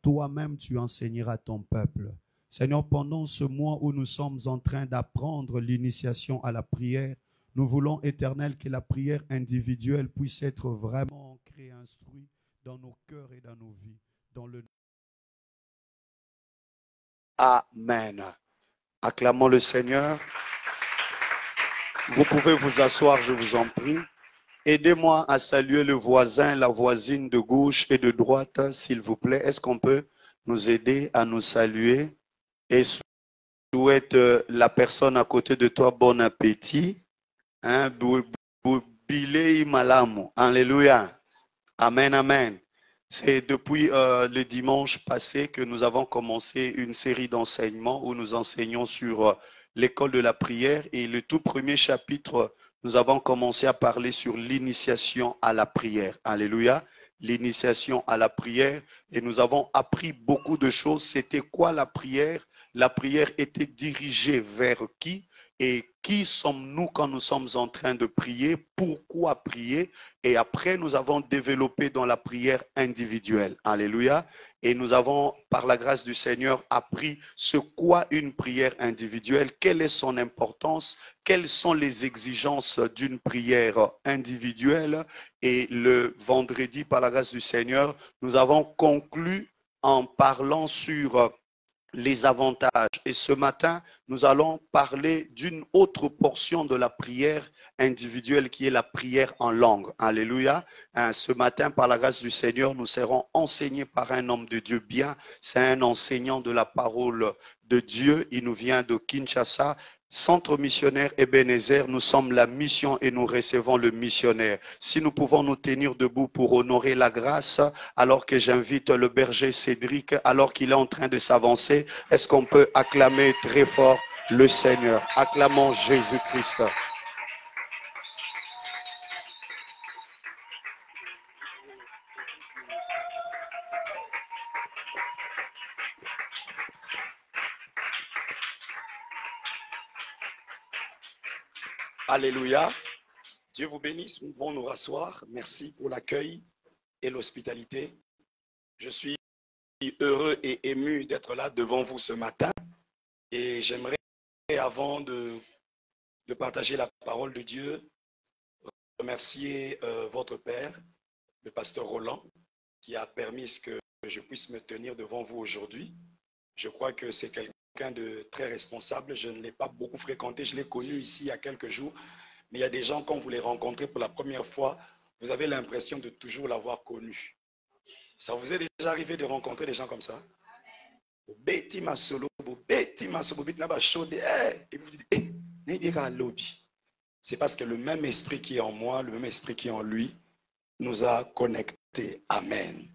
toi-même tu enseigneras ton peuple. Seigneur, pendant ce mois où nous sommes en train d'apprendre l'initiation à la prière, nous voulons, Éternel, que la prière individuelle puisse être vraiment ancrée, instruite dans nos cœurs et dans nos vies. Dans le... Amen. Acclamons le Seigneur. Vous pouvez vous asseoir, je vous en prie. Aidez-moi à saluer le voisin, la voisine de gauche et de droite, s'il vous plaît. Est-ce qu'on peut nous aider à nous saluer? Et souhaite la personne à côté de toi bon appétit. Hein? Bilei malamu. Alléluia. Amen, amen. C'est depuis le dimanche passé que nous avons commencé une série d'enseignements où nous enseignons sur l'école de la prière. Et le tout premier chapitre, nous avons commencé à parler sur l'initiation à la prière. Alléluia. L'initiation à la prière. Et nous avons appris beaucoup de choses. C'était quoi la prière? La prière était dirigée vers qui? Et qui sommes-nous quand nous sommes en train de prier? Pourquoi prier? Et après, nous avons développé dans la prière individuelle. Alléluia. Et nous avons, par la grâce du Seigneur, appris ce qu'est une prière individuelle, quelle est son importance, quelles sont les exigences d'une prière individuelle. Et le vendredi, par la grâce du Seigneur, nous avons conclu en parlant sur les avantages. Et ce matin, nous allons parler d'une autre portion de la prière individuelle qui est la prière en langue. Alléluia. Ce matin, par la grâce du Seigneur, nous serons enseignés par un homme de Dieu bien. C'est un enseignant de la parole de Dieu. Il nous vient de Kinshasa. Centre missionnaire Ebenezer, nous sommes la mission et nous recevons le missionnaire. Si nous pouvons nous tenir debout pour honorer la grâce, alors que j'invite le berger Cédric, alors qu'il est en train de s'avancer, est-ce qu'on peut acclamer très fort le Seigneur? Acclamons Jésus-Christ. Alléluia. Dieu vous bénisse. Nous pouvons nous rasseoir. Merci pour l'accueil et l'hospitalité. Je suis heureux et ému d'être là devant vous ce matin. Et j'aimerais, avant de partager la parole de Dieu, remercier votre père, le pasteur Roland, qui a permis que je puisse me tenir devant vous aujourd'hui. Je crois que c'est quelqu'un de très responsable. Je ne l'ai pas beaucoup fréquenté. Je l'ai connu ici il y a quelques jours. Mais il y a des gens, quand vous les rencontrez pour la première fois, vous avez l'impression de toujours l'avoir connu. Ça vous est déjà arrivé de rencontrer des gens comme ça? Et vous dites, c'est parce que le même esprit qui est en moi, le même esprit qui est en lui, nous a connectés. Amen.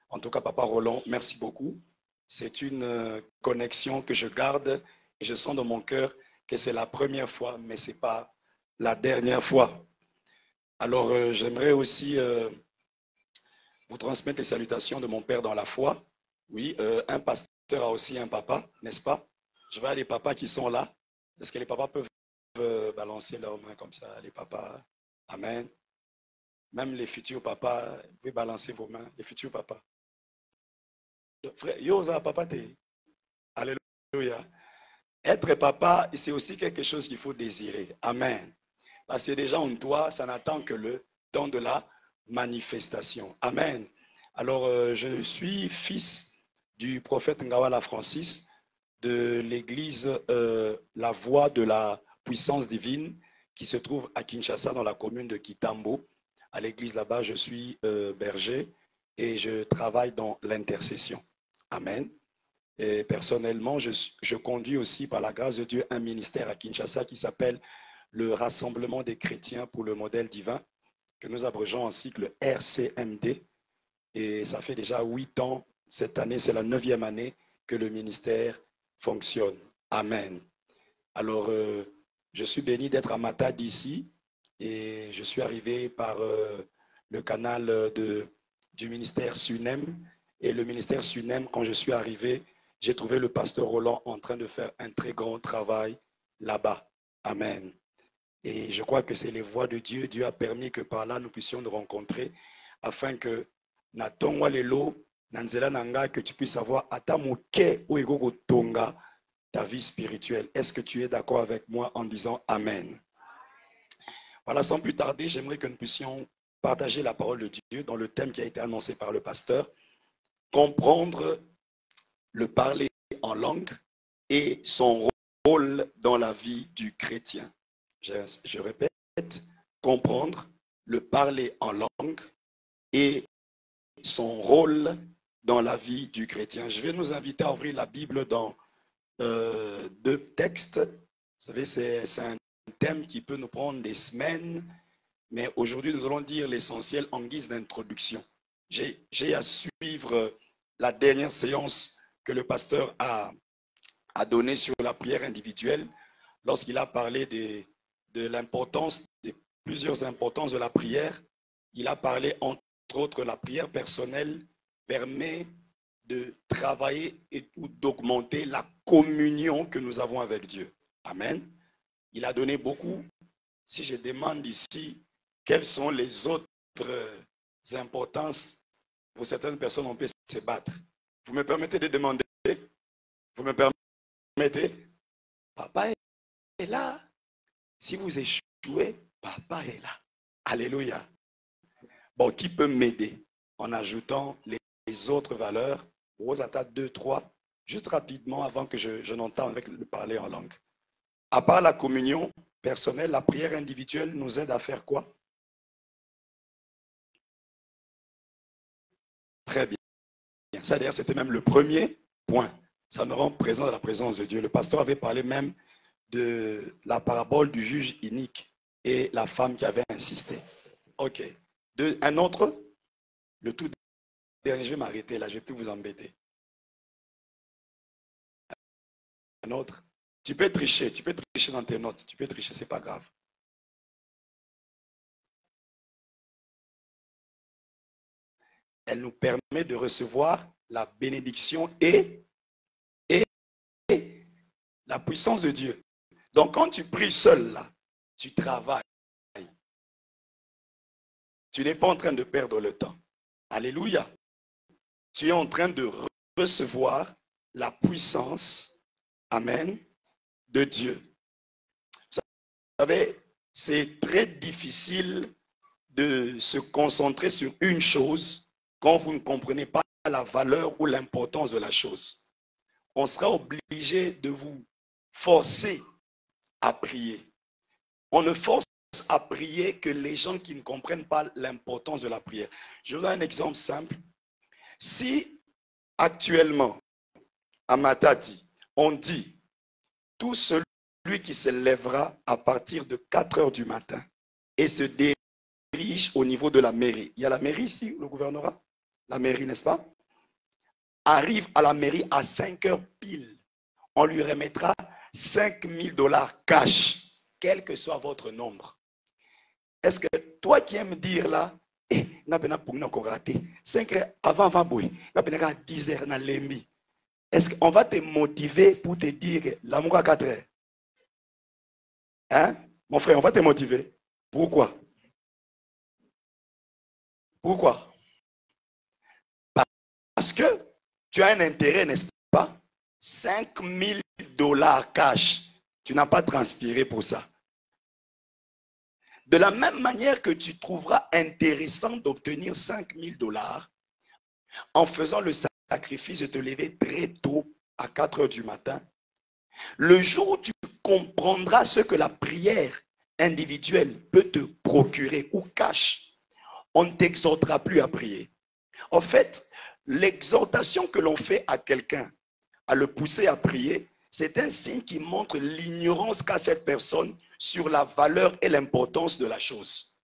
En tout cas, Papa Roland, merci beaucoup. C'est une connexion que je garde et je sens dans mon cœur que c'est la première fois, mais ce n'est pas la dernière fois. Alors, j'aimerais aussi vous transmettre les salutations de mon père dans la foi. Oui, un pasteur a aussi un papa, n'est-ce pas? Je vois les papas qui sont là. Est-ce que les papas peuvent balancer leurs mains comme ça? Les papas, amen. Même les futurs papas, vous pouvez balancer vos mains, les futurs papas. Frère, Yosa, papa, alléluia. Être papa, c'est aussi quelque chose qu'il faut désirer. Amen. Parce que déjà en toi, ça n'attend que le temps de la manifestation. Amen. Alors, je suis fils du prophète Ngawala Francis de l'église La Voix de la Puissance Divine qui se trouve à Kinshasa dans la commune de Kitambo. À l'église là-bas, je suis berger et je travaille dans l'intercession. Amen. Et personnellement, je conduis aussi par la grâce de Dieu un ministère à Kinshasa qui s'appelle le Rassemblement des chrétiens pour le modèle divin, que nous abrégeons en cycle RCMD. Et ça fait déjà 8 ans, cette année, c'est la 9e année que le ministère fonctionne. Amen. Alors, je suis béni d'être à Matadi ici et je suis arrivé par le canal du ministère SUNEM. Et le ministère SUNEM, quand je suis arrivé, j'ai trouvé le pasteur Roland en train de faire un très grand travail là-bas. Amen. Et je crois que c'est les voies de Dieu. Dieu a permis que par là, nous puissions nous rencontrer afin que Naton Walelo Nanzela Nanga, que tu puisses avoir Atamuke ou Ego Tonga ta vie spirituelle. Est-ce que tu es d'accord avec moi en disant Amen? Voilà, sans plus tarder, j'aimerais que nous puissions partager la parole de Dieu dans le thème qui a été annoncé par le pasteur. Comprendre le parler en langue et son rôle dans la vie du chrétien. Je répète, comprendre le parler en langue et son rôle dans la vie du chrétien. Je vais nous inviter à ouvrir la Bible dans deux textes. Vous savez, c'est un thème qui peut nous prendre des semaines, mais aujourd'hui, nous allons dire l'essentiel en guise d'introduction. J'ai à suivre la dernière séance que le pasteur a donnée sur la prière individuelle lorsqu'il a parlé de l'importance, de plusieurs importances de la prière. Il a parlé entre autres, la prière personnelle permet de travailler ou d'augmenter la communion que nous avons avec Dieu. Amen. Il a donné beaucoup. Si je demande ici, quelles sont les autres importances, pour certaines personnes, on peut se battre. Vous me permettez de demander? Vous me permettez? Papa est là. Si vous échouez, papa est là. Alléluia. Bon, qui peut m'aider en ajoutant les autres valeurs? Rosata 2, 3, juste rapidement avant que je n'entende avec le parler en langue. À part la communion personnelle, la prière individuelle nous aide à faire quoi? Très bien. Ça, d'ailleurs, c'était même le premier point. Ça nous rend présents à la présence de Dieu. Le pasteur avait parlé même de la parabole du juge inique et la femme qui avait insisté. OK. Un autre, le tout dernier, je vais m'arrêter là, je ne vais plus vous embêter. Un autre, tu peux tricher dans tes notes, tu peux tricher, ce n'est pas grave. Elle nous permet de recevoir la bénédiction et la puissance de Dieu. Donc quand tu pries seul là, tu travailles. Tu n'es pas en train de perdre le temps. Alléluia. Tu es en train de recevoir la puissance, amen, de Dieu. Vous savez, c'est très difficile de se concentrer sur une chose quand vous ne comprenez pas la valeur ou l'importance de la chose. On sera obligé de vous forcer à prier. On ne force à prier que les gens qui ne comprennent pas l'importance de la prière. Je vous donne un exemple simple. Si actuellement, à Matadi, on dit tout celui qui se lèvera à partir de 4 heures du matin et se dirige au niveau de la mairie. Il y a la mairie ici, le gouvernorat, la mairie, n'est-ce pas? Arrive à la mairie à 5 heures pile. On lui remettra 5 000 $ cash, quel que soit votre nombre. Est-ce que toi qui aimes dire là, encore raté, 5 heures avant boy, 10 heures dans l'embi. Est-ce qu'on va te motiver pour te dire l'amour à 4 heures? Hein? Mon frère, on va te motiver. Pourquoi? Pourquoi? Parce que tu as un intérêt, n'est-ce pas? 5 000 $ cash. Tu n'as pas transpiré pour ça. De la même manière que tu trouveras intéressant d'obtenir 5 000 $ en faisant le sacrifice de te lever très tôt à 4 heures du matin, le jour où tu comprendras ce que la prière individuelle peut te procurer ou cache, on ne t'exhortera plus à prier. En fait, l'exhortation que l'on fait à quelqu'un, à le pousser à prier, c'est un signe qui montre l'ignorance qu'a cette personne sur la valeur et l'importance de la chose.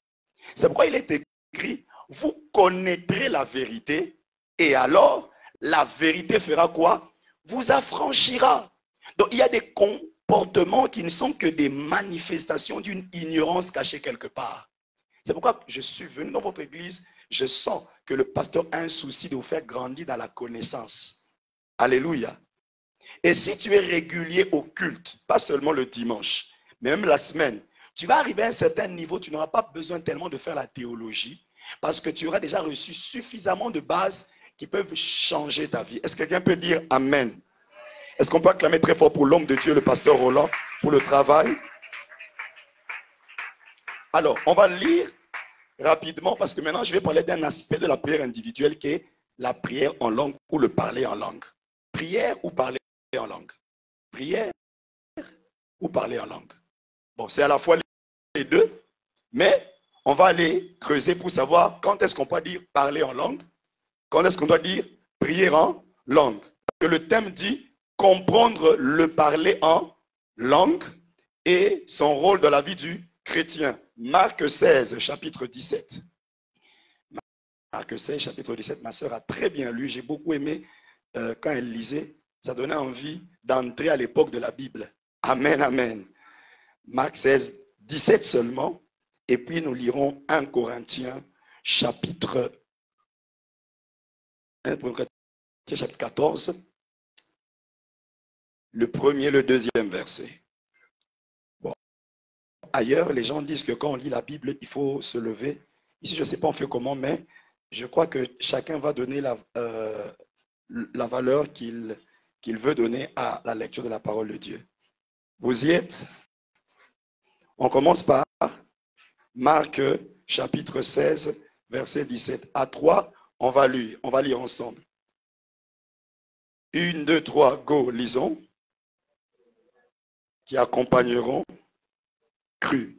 C'est pourquoi il est écrit, vous connaîtrez la vérité et alors la vérité fera quoi? Vous affranchira. Donc il y a des comportements qui ne sont que des manifestations d'une ignorance cachée quelque part. C'est pourquoi je suis venu dans votre église, je sens que le pasteur a un souci de vous faire grandir dans la connaissance. Alléluia. Et si tu es régulier au culte, pas seulement le dimanche, mais même la semaine, tu vas arriver à un certain niveau, tu n'auras pas besoin tellement de faire la théologie, parce que tu auras déjà reçu suffisamment de bases qui peuvent changer ta vie. Est-ce que quelqu'un peut dire Amen? Est-ce qu'on peut acclamer très fort pour l'homme de Dieu, le pasteur Roland, pour le travail? Alors, on va lire rapidement parce que maintenant, je vais parler d'un aspect de la prière individuelle qui est la prière en langue ou le parler en langue. Prière ou parler en langue? Prière ou parler en langue? Bon, c'est à la fois les deux, mais on va aller creuser pour savoir quand est-ce qu'on peut dire parler en langue, quand est-ce qu'on doit dire prier en langue. Parce que le thème dit comprendre le parler en langue et son rôle dans la vie du chrétien. Marc 16, chapitre 17. Marc 16, chapitre 17, ma sœur a très bien lu. J'ai beaucoup aimé quand elle lisait. Ça donnait envie d'entrer à l'époque de la Bible. Amen, amen. Marc 16, 17 seulement. Et puis nous lirons 1 Corinthiens, chapitre 14. Le premier, le deuxième verset. Bon. Ailleurs, les gens disent que quand on lit la Bible, il faut se lever. Ici, je ne sais pas on fait comment, mais je crois que chacun va donner la valeur qu'il veut donner à la lecture de la parole de Dieu. Vous y êtes? On commence par Marc, chapitre 16, verset 17. À 3, on va lire ensemble. 1, 2, 3, go, lisons. Qui accompagneront cru.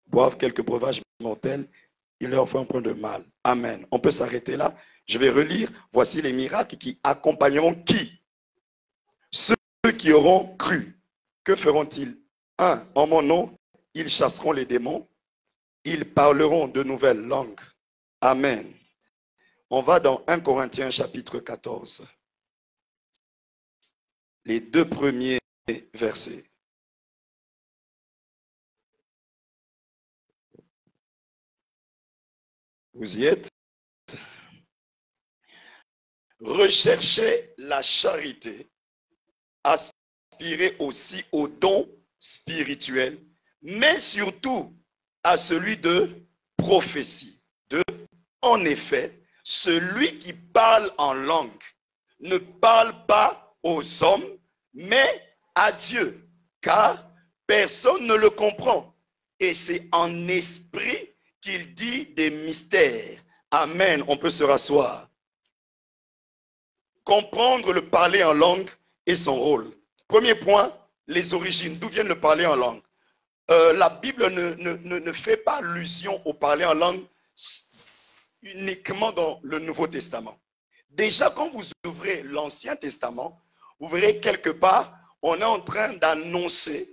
Boivent quelques breuvages mortels, il leur faut un point de mal. Amen. On peut s'arrêter là. Je vais relire. Voici les miracles qui accompagneront qui? Ceux qui auront cru. Que feront-ils? 1. En mon nom, ils chasseront les démons. Ils parleront de nouvelles langues. Amen. On va dans 1 Corinthiens chapitre 14. Les 2 premiers versets. Vous y êtes? Recherchez la charité, aspirez aussi aux dons spirituels, mais surtout à celui de prophétie. En effet, celui qui parle en langue ne parle pas aux hommes, mais à Dieu, car personne ne le comprend. Et c'est en esprit qu'il dit des mystères. Amen. On peut se rasseoir. Comprendre le parler en langue et son rôle. Premier point, les origines. D'où vient le parler en langue? La Bible ne fait pas allusion au parler en langue uniquement dans le Nouveau Testament. Déjà, quand vous ouvrez l'Ancien Testament, vous verrez quelque part, on est en train d'annoncer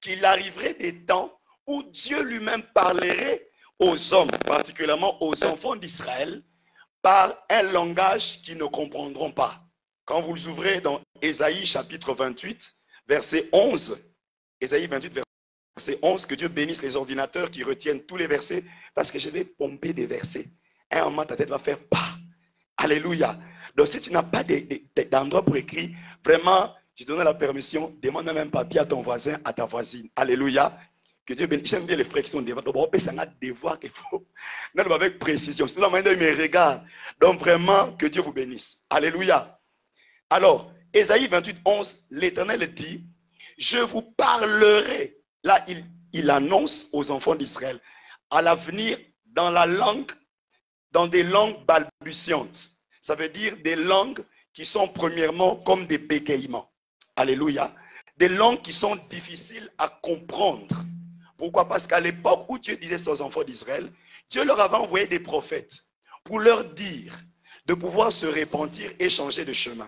qu'il arriverait des temps où Dieu lui-même parlerait aux hommes, particulièrement aux enfants d'Israël, par un langage qu'ils ne comprendront pas. Quand vous ouvrez dans Ésaïe chapitre 28, verset 11, Ésaïe 28, verset 11, que Dieu bénisse les ordinateurs qui retiennent tous les versets, parce que je vais pomper des versets. Un moment, ta tête va faire pas. Alléluia. Donc, si tu n'as pas d'endroit pour écrire, vraiment, je te donne la permission, demande même un papier à ton voisin, à ta voisine. Alléluia. Que Dieu bénisse. J'aime bien les flexions de devoir. Donc, c'est un devoir qu'il faut. Même avec précision. C'est la manière de me regarder. Donc, vraiment, que Dieu vous bénisse. Alléluia. Alors, Ésaïe 28, 11, l'Éternel dit, je vous parlerai. Là, il annonce aux enfants d'Israël, à l'avenir, dans la langue, dans des langues balbutiantes. Ça veut dire des langues qui sont premièrement comme des bégaiements. Alléluia. Des langues qui sont difficiles à comprendre. Pourquoi? Parce qu'à l'époque où Dieu disait ça aux enfants d'Israël, Dieu leur avait envoyé des prophètes pour leur dire de pouvoir se repentir et changer de chemin.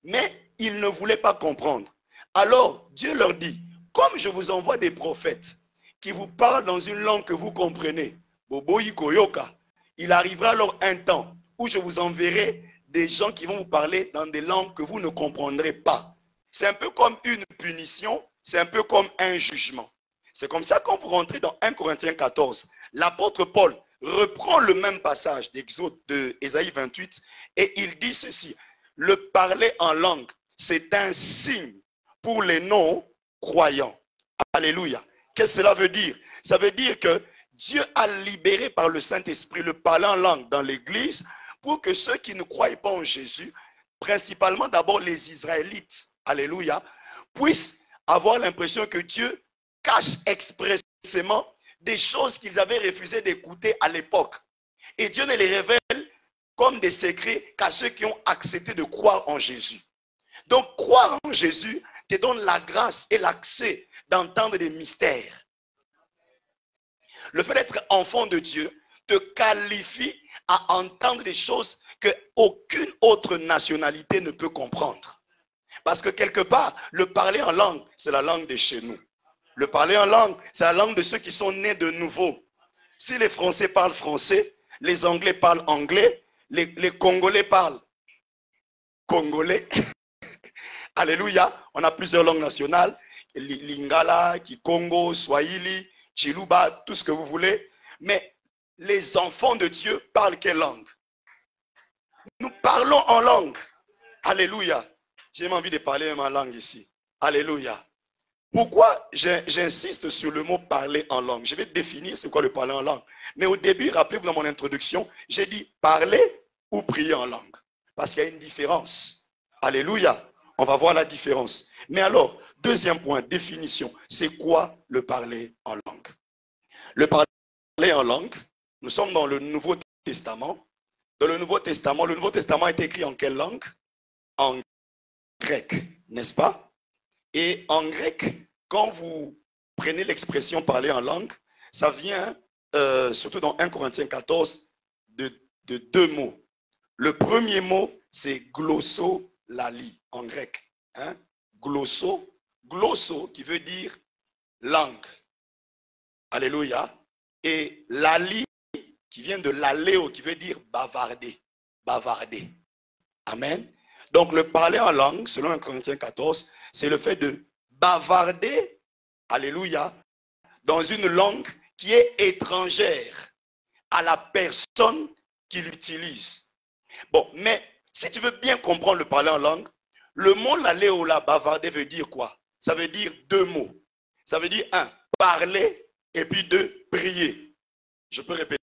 Mais ils ne voulaient pas comprendre. Alors Dieu leur dit, comme je vous envoie des prophètes qui vous parlent dans une langue que vous comprenez, Boboyi Koyoka, il arrivera alors un temps où je vous enverrai des gens qui vont vous parler dans des langues que vous ne comprendrez pas. C'est un peu comme une punition, c'est un peu comme un jugement. C'est comme ça quand vous rentrez dans 1 Corinthiens 14, l'apôtre Paul reprend le même passage d'Exode de Ésaïe 28 et il dit ceci, le parler en langue, c'est un signe pour les non-croyants. Alléluia. Qu'est-ce que cela veut dire? Ça veut dire que Dieu a libéré par le Saint-Esprit le parler en langue dans l'Église pour que ceux qui ne croient pas en Jésus, principalement d'abord les Israélites, alléluia, puissent avoir l'impression que Dieu cache expressément des choses qu'ils avaient refusé d'écouter à l'époque. Et Dieu ne les révèle comme des secrets qu'à ceux qui ont accepté de croire en Jésus. Donc, croire en Jésus te donne la grâce et l'accès d'entendre des mystères. Le fait d'être enfant de Dieu te qualifie à entendre des choses qu'aucune autre nationalité ne peut comprendre. Parce que quelque part, le parler en langue, c'est la langue de chez nous. Le parler en langue, c'est la langue de ceux qui sont nés de nouveau. Si les Français parlent français, les Anglais parlent anglais, les Congolais parlent congolais. Alléluia, on a plusieurs langues nationales. Lingala, Kikongo, Swahili, Chiluba, tout ce que vous voulez. Mais les enfants de Dieu parlent quelle langue? Nous parlons en langue. Alléluia. J'ai envie de parler ma langue ici. Alléluia. Pourquoi j'insiste sur le mot parler en langue? Je vais définir c'est quoi le parler en langue. Mais au début, rappelez-vous dans mon introduction, j'ai dit parler ou prier en langue. Parce qu'il y a une différence. Alléluia. On va voir la différence. Mais alors, deuxième point, définition. C'est quoi le parler en langue? Le parler en langue, nous sommes dans le Nouveau Testament. Dans le Nouveau Testament est écrit en quelle langue? En grec, n'est-ce pas? Et en grec, quand vous prenez l'expression parler en langue, ça vient, surtout dans 1 Corinthiens 14, de deux mots. Le premier mot, c'est glossolalie en grec. Hein? Glosso qui veut dire langue. Alléluia. Et lali qui vient de l'aléo, qui veut dire bavarder. Bavarder. Amen. Donc le parler en langue, selon 1 Corinthiens 14, c'est le fait de bavarder, alléluia, dans une langue qui est étrangère à la personne qui l'utilise. Bon, mais si tu veux bien comprendre le parler en langue, le mot l'aléo, la bavarder veut dire quoi? Ça veut dire deux mots. Ça veut dire un, parler, et puis deux, prier. Je peux répéter.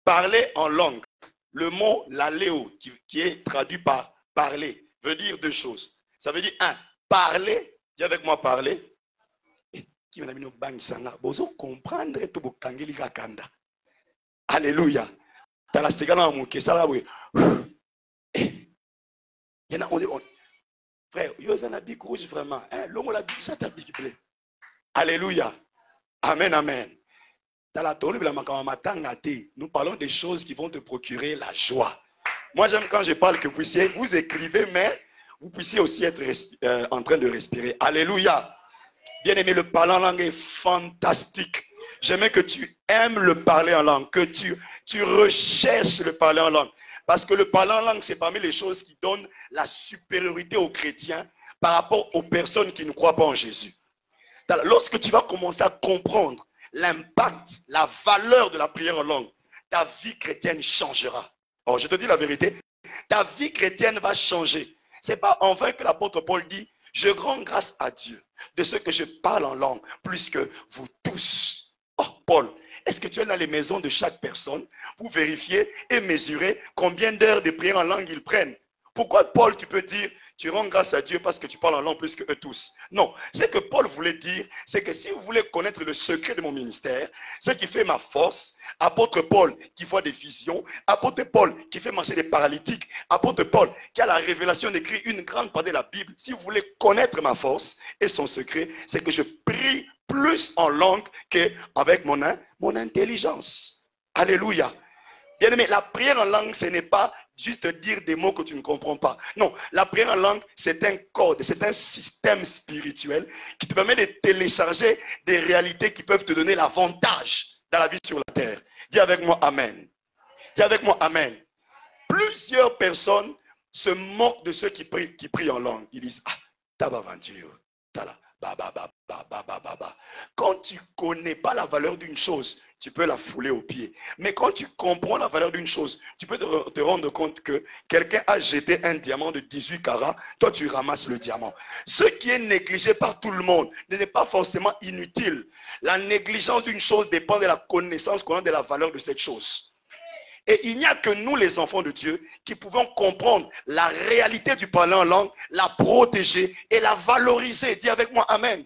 Parler en langue. Le mot l'aléo, qui est traduit par parler, veut dire deux choses. Ça veut dire un, parler. Dis avec moi parler. Qui m'a mis bang sanga. Bozo comprendre tout bokangeli kakanda. Alléluia. Dans la seconde en mouké ça là oui. Il y en a on frère, yo ça na big rouge vraiment. Hein, l'homme la big ça ta big bleu. Alléluia. Amen amen. Nous parlons des choses qui vont te procurer la joie. Moi, j'aime quand je parle que vous écrivez, mais vous puissiez aussi être en train de respirer. Alléluia. Bien aimé, le parler en langue est fantastique. J'aimais que tu aimes le parler en langue, que tu recherches le parler en langue. Parce que le parler en langue, c'est parmi les choses qui donnent la supériorité aux chrétiens par rapport aux personnes qui ne croient pas en Jésus. Lorsque tu vas commencer à comprendre l'impact, la valeur de la prière en langue, ta vie chrétienne changera. Or, je te dis la vérité, ta vie chrétienne va changer. Ce n'est pas en vain que l'apôtre Paul dit, je rends grâce à Dieu de ce que je parle en langue, plus que vous tous. Oh, Paul, est-ce que tu es dans les maisons de chaque personne pour vérifier et mesurer combien d'heures de prière en langue ils prennent? Pourquoi, Paul, tu peux dire, tu rends grâce à Dieu parce que tu parles en langue plus que eux tous? Non, ce que Paul voulait dire, c'est que si vous voulez connaître le secret de mon ministère, ce qui fait ma force, apôtre Paul qui voit des visions, apôtre Paul qui fait marcher des paralytiques, apôtre Paul qui a la révélation d'écrire une grande partie de la Bible, si vous voulez connaître ma force et son secret, c'est que je prie plus en langue qu'avec mon intelligence. Alléluia. Bien aimé, la prière en langue, ce n'est pas juste dire des mots que tu ne comprends pas. Non, la prière en langue, c'est un code, c'est un système spirituel qui te permet de télécharger des réalités qui peuvent te donner l'avantage dans la vie sur la terre. Dis avec moi Amen. Dis avec moi Amen. Plusieurs personnes se moquent de ceux qui prient en langue. Ils disent, ah, tabavantiyo, tala, ba, ba, ba. Quand tu ne connais pas la valeur d'une chose, tu peux la fouler aux pieds. Mais quand tu comprends la valeur d'une chose, tu peux te rendre compte que quelqu'un a jeté un diamant de 18 carats, toi tu ramasses le diamant. Ce qui est négligé par tout le monde n'est pas forcément inutile. La négligence d'une chose dépend de la connaissance qu'on a de la valeur de cette chose. Et il n'y a que nous, les enfants de Dieu, qui pouvons comprendre la réalité du parler en langue, la protéger et la valoriser. Dis avec moi, Amen.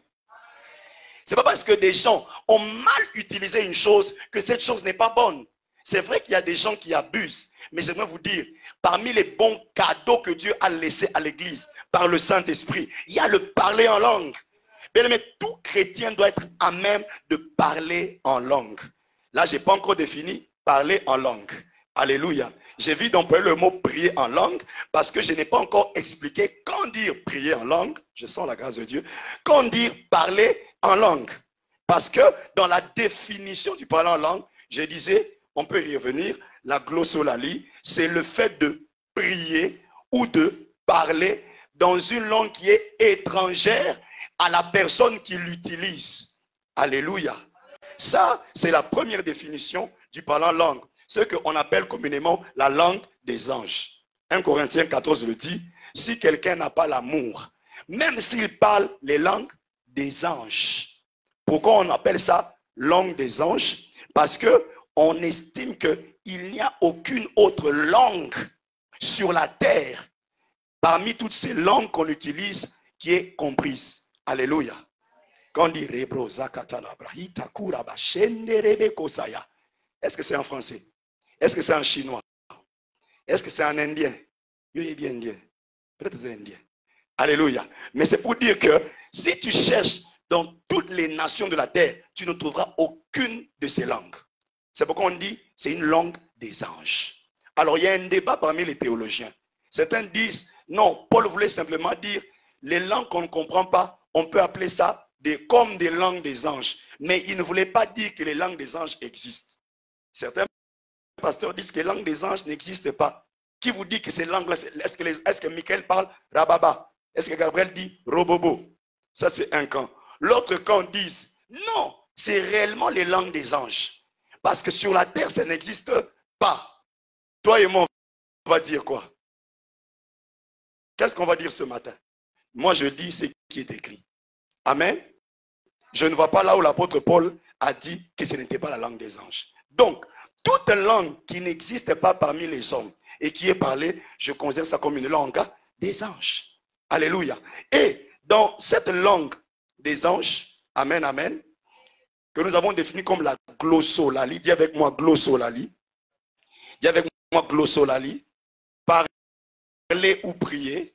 Ce n'est pas parce que des gens ont mal utilisé une chose que cette chose n'est pas bonne. C'est vrai qu'il y a des gens qui abusent. Mais j'aimerais vous dire, parmi les bons cadeaux que Dieu a laissés à l'Église par le Saint-Esprit, il y a le parler en langue. Mais tout chrétien doit être à même de parler en langue. Là, je n'ai pas encore défini parler en langue. Alléluia. J'évite d'employer le mot prier en langue parce que je n'ai pas encore expliqué quand dire prier en langue. Je sens la grâce de Dieu. Quand dire parler en langue. Parce que dans la définition du parler en langue, je disais, on peut y revenir, la glossolalie, c'est le fait de prier ou de parler dans une langue qui est étrangère à la personne qui l'utilise. Alléluia. Ça, c'est la première définition du parler en langue. Ce qu'on appelle communément la langue des anges. 1 Corinthiens 14 le dit, si quelqu'un n'a pas l'amour, même s'il parle les langues des anges. Pourquoi on appelle ça langue des anges? Parce qu'on estime qu'il n'y a aucune autre langue sur la terre, parmi toutes ces langues qu'on utilise, qui est comprise. Alléluia. Quand on dit est-ce que c'est en français? Est-ce que c'est en chinois? Est-ce que c'est en indien? Peut-être c'est indien. Alléluia. Mais c'est pour dire que si tu cherches dans toutes les nations de la terre, tu ne trouveras aucune de ces langues. C'est pourquoi on dit c'est une langue des anges. Alors il y a un débat parmi les théologiens. Certains disent non, Paul voulait simplement dire les langues qu'on ne comprend pas, on peut appeler ça comme des langues des anges. Mais il ne voulait pas dire que les langues des anges existent. Certains pasteurs disent que les langues des anges n'existent pas. Qui vous dit que ces langues-là, est-ce que Michael parle rababa? Est-ce que Gabriel dit robobo? Ça, c'est un camp. L'autre camp dit non, c'est réellement les langues des anges. Parce que sur la terre, ça n'existe pas. Toi et moi, on va dire quoi? Qu'est-ce qu'on va dire ce matin? Moi, je dis ce qui est écrit. Amen. Je ne vois pas là où l'apôtre Paul a dit que ce n'était pas la langue des anges. Donc, toute langue qui n'existe pas parmi les hommes et qui est parlée, je considère ça comme une langue des anges. Alléluia. Et dans cette langue des anges, amen, amen, que nous avons définie comme la glossolalie, dis avec moi glossolalie, dis avec moi glossolalie, parler ou prier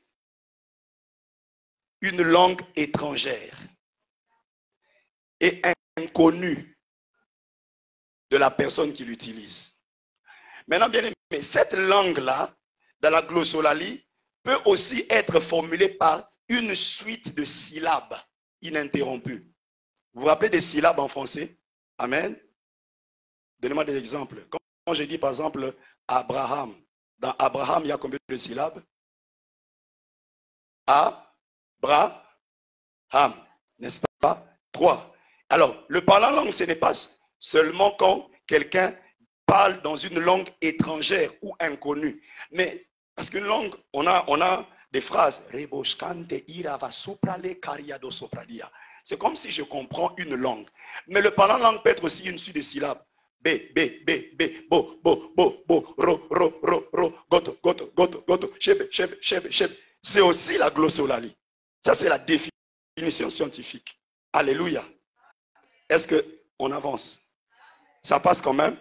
une langue étrangère et inconnue de la personne qui l'utilise. Maintenant, bien aimé, cette langue-là, dans la glossolalie, peut aussi être formulée par une suite de syllabes ininterrompues. Vous vous rappelez des syllabes en français? Amen. Donnez-moi des exemples. Quand je dis par exemple Abraham, dans Abraham, il y a combien de syllabes? Abraham, n'est-ce pas? 3. Alors, le parler en langue, ce n'est pas seulement quand quelqu'un parle dans une langue étrangère ou inconnue. Mais parce qu'une langue, on a des phrases. C'est comme si je comprends une langue. Mais le parler en langue peut être aussi une suite de syllabes. B, B, B, B, bo, bo, bo, bo, ro, ro, ro, ro, goto, goto, goto, goto, chebe, chebe, chebe, chebe. C'est aussi la glossolalie. Ça, c'est la définition scientifique. Alléluia. Est-ce qu'on avance? Ça passe quand même?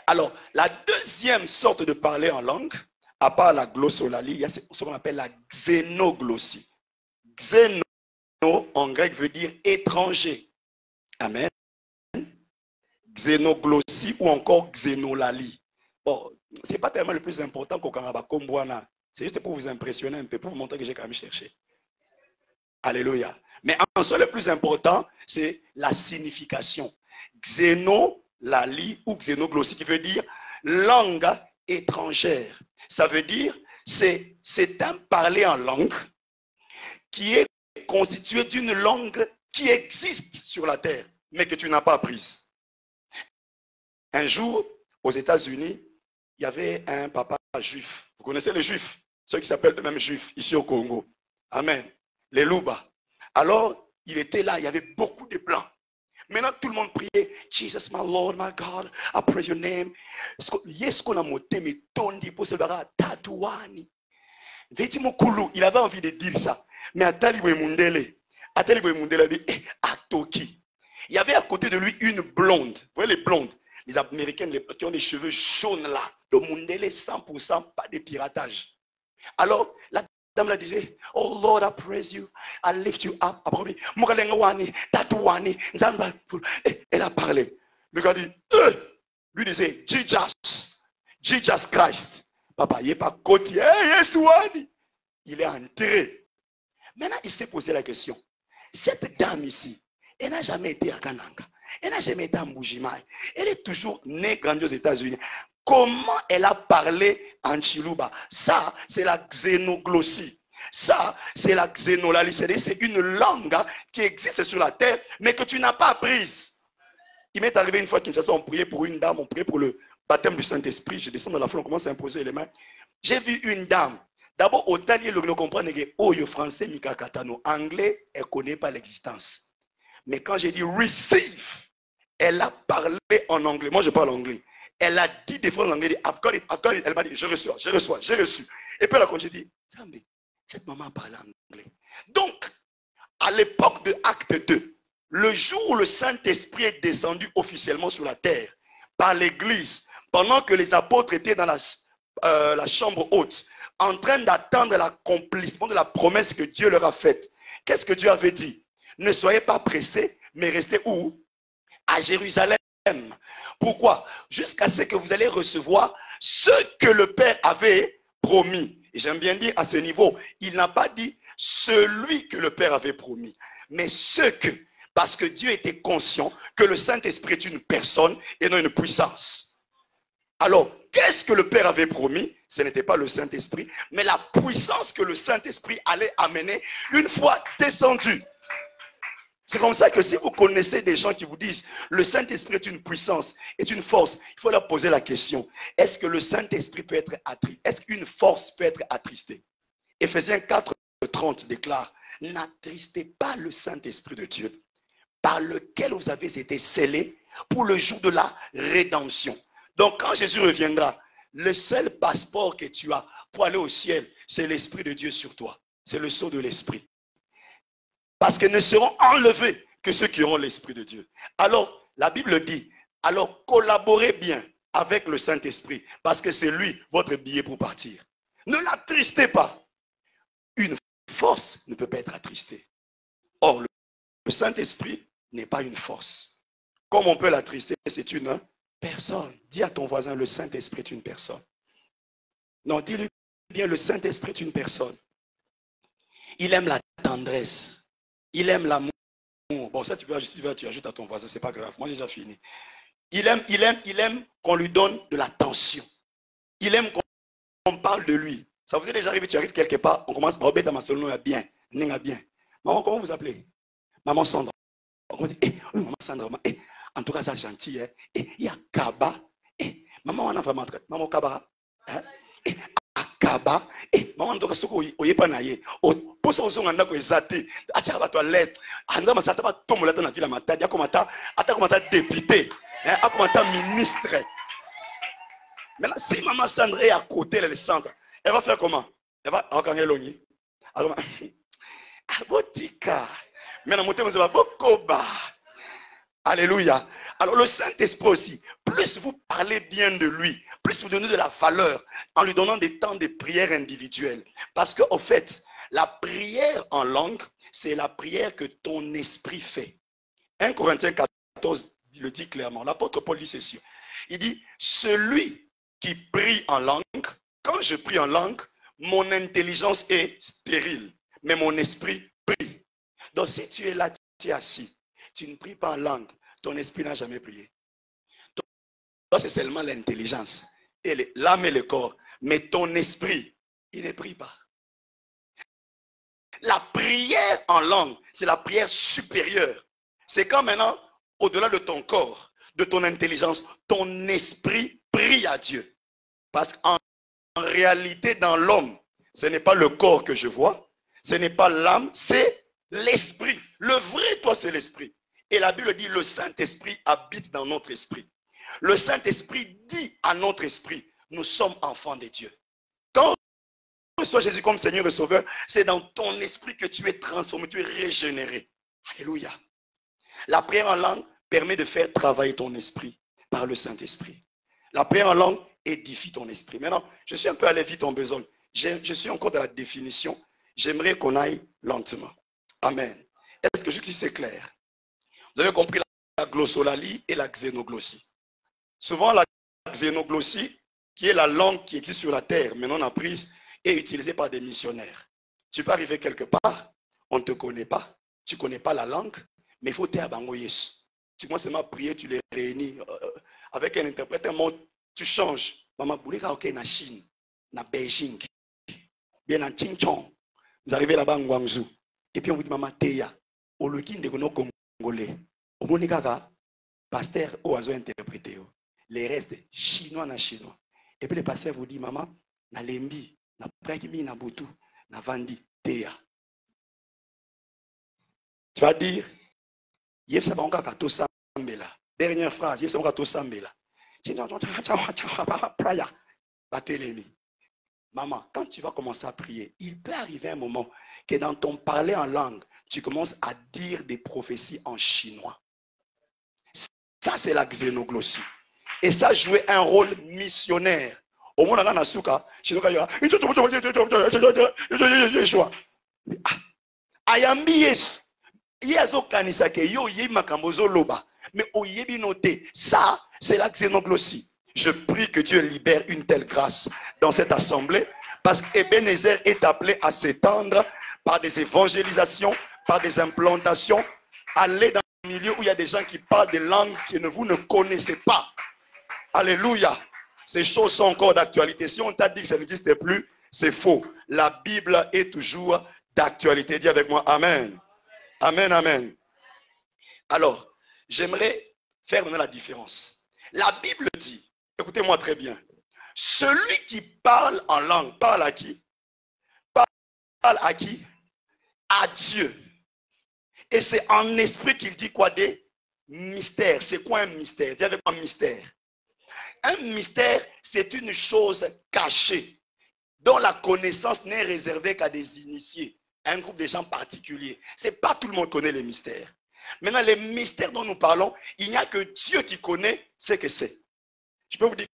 Alors, la deuxième sorte de parler en langue, à part la glossolalie, il y a ce qu'on appelle la xénoglossie. Xéno, en grec, veut dire étranger. Amen. Xénoglossie ou encore xénolalie. Bon, ce n'est pas tellement le plus important qu'au Kanaba Kombouana. C'est juste pour vous impressionner un peu, pour vous montrer que j'ai quand même cherché. Alléluia. Mais en soi, le plus important, c'est la signification. Xénolalie ou xénoglossie, qui veut dire langue étrangère. Ça veut dire, c'est un parler en langue qui est constitué d'une langue qui existent sur la terre, mais que tu n'as pas prises. Un jour, aux États-Unis, il y avait un papa juif. Vous connaissez les juifs? Ceux qui s'appellent eux-mêmes juifs, ici au Congo. Amen. Les Louba. Alors, il était là, il y avait beaucoup de blancs. Maintenant, tout le monde priait. Jesus, my Lord, my God, I praise your name. Yes, qu'on a monté, mais tondi pour se faire tatouani. Il avait envie de dire ça. Mais à Talibé Mundele, Atoki. Il y avait à côté de lui une blonde. Vous voyez les blondes? Les Américaines qui ont des cheveux jaunes là. Le Mundele 100%, pas de piratage. Alors, la dame la disait, oh Lord, I praise you, I lift you up. Elle a parlé. Le gars dit, lui disait, Jesus Christ. Papa, il n'est pas côtier, il est entré. Maintenant, il s'est posé la question. Cette dame ici, elle n'a jamais été à Kananga. Elle n'a jamais été à Mbujimaï. Elle est toujours née, grandie aux États-Unis. Comment elle a parlé en Chiluba? Ça, c'est la xénoglossie. Ça, c'est la xénolalie. C'est une langue qui existe sur la terre, mais que tu n'as pas apprise. Il m'est arrivé une fois qu'une chanson, on priait pour une dame, on priait pour le baptême du Saint-Esprit. Je descends dans la foule, on commence à imposer les mains. J'ai vu une dame. D'abord, autant il ne comprend pas que oh, le français, Mika Katano, anglais, elle ne connaît pas l'existence. Mais quand j'ai dit receive, elle a parlé en anglais. Moi, je parle anglais. Elle a dit des fois en anglais, I've got it, I've got it. Elle m'a dit, je reçois, j'ai reçu. Et puis elle a continué, dit, cette maman parle anglais. Donc, à l'époque de Acte 2, le jour où le Saint-Esprit est descendu officiellement sur la terre, par l'Église, pendant que les apôtres étaient dans la chambre haute, en train d'attendre l'accomplissement de la promesse que Dieu leur a faite. Qu'est-ce que Dieu avait dit? Ne soyez pas pressés, mais restez où? À Jérusalem. Pourquoi? Jusqu'à ce que vous allez recevoir ce que le Père avait promis. Et j'aime bien dire à ce niveau, il n'a pas dit celui que le Père avait promis, mais ce que, parce que Dieu était conscient que le Saint-Esprit est une personne et non une puissance. Alors, qu'est-ce que le Père avait promis? Ce n'était pas le Saint-Esprit, mais la puissance que le Saint-Esprit allait amener une fois descendu. C'est comme ça que si vous connaissez des gens qui vous disent le Saint-Esprit est une puissance, est une force, il faut leur poser la question. Est-ce que le Saint-Esprit peut être attristé? Est-ce qu'une force peut être attristée? Éphésiens 4:30 déclare, n'attristez pas le Saint-Esprit de Dieu, par lequel vous avez été scellés pour le jour de la rédemption. Donc quand Jésus reviendra, le seul passeport que tu as pour aller au ciel, c'est l'Esprit de Dieu sur toi. C'est le sceau de l'Esprit. Parce qu'ils ne seront enlevés que ceux qui auront l'Esprit de Dieu. Alors, la Bible dit, alors collaborez bien avec le Saint-Esprit, parce que c'est lui votre billet pour partir. Ne l'attristez pas. Une force ne peut pas être attristée. Or, le Saint-Esprit n'est pas une force. Comme on peut l'attrister, c'est une personne. Dis à ton voisin, le Saint-Esprit est une personne. Non, dis-lui bien, le Saint-Esprit est une personne. Il aime la tendresse. Il aime l'amour. Bon, ça, tu ajoutes à ton voisin, c'est pas grave. Moi, j'ai déjà fini. Il aime qu'on lui donne de l'attention. Il aime qu'on parle de lui. Ça vous est déjà arrivé, tu arrives quelque part, on commence par obéir à ma seule nom, bien. Bien. Maman, comment vous appelez? Maman Sandra. On commence, maman Sandra. En tout cas, ça gentil. Il y a Kaba. Maman, on a vraiment très. Maman Kaba. Kaba, maman ndoka soko oyepa na ye. Pour ça on a ko ezate. Acha ba toilette. Anda masata ba tomola na vila matadi akomata député, akomata ministre. Maintenant si maman Sandra est à côté le centre, elle va faire comment? Elle va okanger longi. Alors abotika. Maintenant motema va bokoba. Alléluia. Alors le Saint-Esprit aussi, plus vous parlez bien de lui, plus vous donnez de la valeur en lui donnant des temps de prière individuelle. Parce qu'en fait, la prière en langue, c'est la prière que ton esprit fait. 1 Corinthiens 14 le dit clairement. L'apôtre Paul dit ceci. Il dit, celui qui prie en langue, quand je prie en langue, mon intelligence est stérile, mais mon esprit prie. Donc si tu es là, tu es assis, tu ne pries pas en langue, ton esprit n'a jamais prié. Toi, c'est seulement l'intelligence, et l'âme et le corps. Mais ton esprit, il ne prie pas. La prière en langue, c'est la prière supérieure. C'est quand maintenant, au-delà de ton corps, de ton intelligence, ton esprit prie à Dieu. Parce qu'en réalité, dans l'homme, ce n'est pas le corps que je vois, ce n'est pas l'âme, c'est l'esprit. Le vrai toi, c'est l'esprit. Et la Bible dit, le Saint-Esprit habite dans notre esprit. Le Saint-Esprit dit à notre esprit, nous sommes enfants de Dieu. Quand tu reçois Jésus comme Seigneur et Sauveur, c'est dans ton esprit que tu es transformé, tu es régénéré. Alléluia. La prière en langue permet de faire travailler ton esprit par le Saint-Esprit. La prière en langue édifie ton esprit. Maintenant, je suis un peu allé vite en besogne. Je suis encore dans la définition. J'aimerais qu'on aille lentement. Amen. Est-ce que jusqu'ici c'est clair? Vous avez compris la glossolalie et la xénoglossie. Souvent, la xénoglossie, qui est la langue qui existe sur la terre, mais non apprise, est utilisée par des missionnaires. Tu peux arriver quelque part, on ne te connaît pas, tu ne connais pas la langue, mais il faut t'aider à Bango Yesu. Tu commences à prier, tu les réunis avec un interprète, un mot, tu changes. Maman, vous voulez ok na Chine, na Beijing, bien en Chingchong. Vous arrivez là-bas en Guangzhou. Et puis on vous dit, maman, Teya, au Lukin de nos Congolais, au Monikaka, pasteur, au oiseau interprété. Les restes, chinois na chinois. Et puis le pasteur vous dit, maman, na lembi, na prakimi, na butu, na vandi, Teya. Tu vas dire, dernière phrase, maman, quand tu vas commencer à prier, il peut arriver un moment que dans ton parler en langue, tu commences à dire des prophéties en chinois. Ça, c'est la xénoglossie. Et ça jouait un rôle missionnaire. Au monde, on a Nasuka, Ayambi Yesu. Mais ça, c'est la xénoglossie. Je prie que Dieu libère une telle grâce dans cette assemblée, parce qu'Ebenezer est appelé à s'étendre par des évangélisations, par des implantations, aller dans un milieu où il y a des gens qui parlent des langues que vous ne connaissez pas. Alléluia. Ces choses sont encore d'actualité. Si on t'a dit que ça n'existe plus, c'est faux. La Bible est toujours d'actualité. Dis avec moi, Amen. Amen, amen. Alors, j'aimerais faire maintenant la différence. La Bible dit, écoutez-moi très bien, celui qui parle en langue, parle à qui? Parle à qui? À Dieu. Et c'est en esprit qu'il dit quoi? Des mystères. C'est quoi un mystère? Dis avec moi, mystère. Un mystère, c'est une chose cachée, dont la connaissance n'est réservée qu'à des initiés. Un groupe de gens particuliers. C'est pas tout le monde connaît les mystères. Maintenant, les mystères dont nous parlons, il n'y a que Dieu qui connaît ce que c'est. Je peux vous dire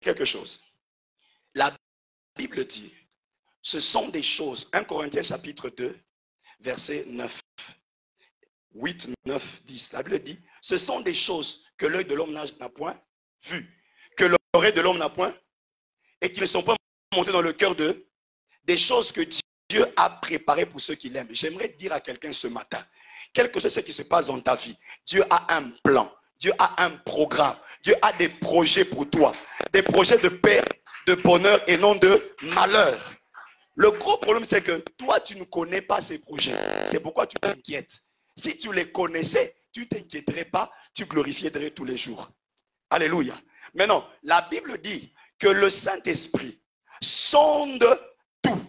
quelque chose. La Bible dit, ce sont des choses, 1 Corinthiens chapitre 2, verset 9, 8, 9, 10. La Bible dit, ce sont des choses que l'œil de l'homme n'a point vues, que l'oreille de l'homme n'a point, et qui ne sont pas montées dans le cœur d'eux, des choses que Dieu a préparé pour ceux qui l'aiment. J'aimerais dire à quelqu'un ce matin, quel que soit ce qui se passe dans ta vie, Dieu a un plan, Dieu a un programme, Dieu a des projets pour toi, des projets de paix, de bonheur et non de malheur. Le gros problème, c'est que toi, tu ne connais pas ces projets. C'est pourquoi tu t'inquiètes. Si tu les connaissais, tu ne t'inquiéterais pas, tu glorifierais tous les jours. Alléluia. Maintenant, la Bible dit que le Saint-Esprit sonde tout,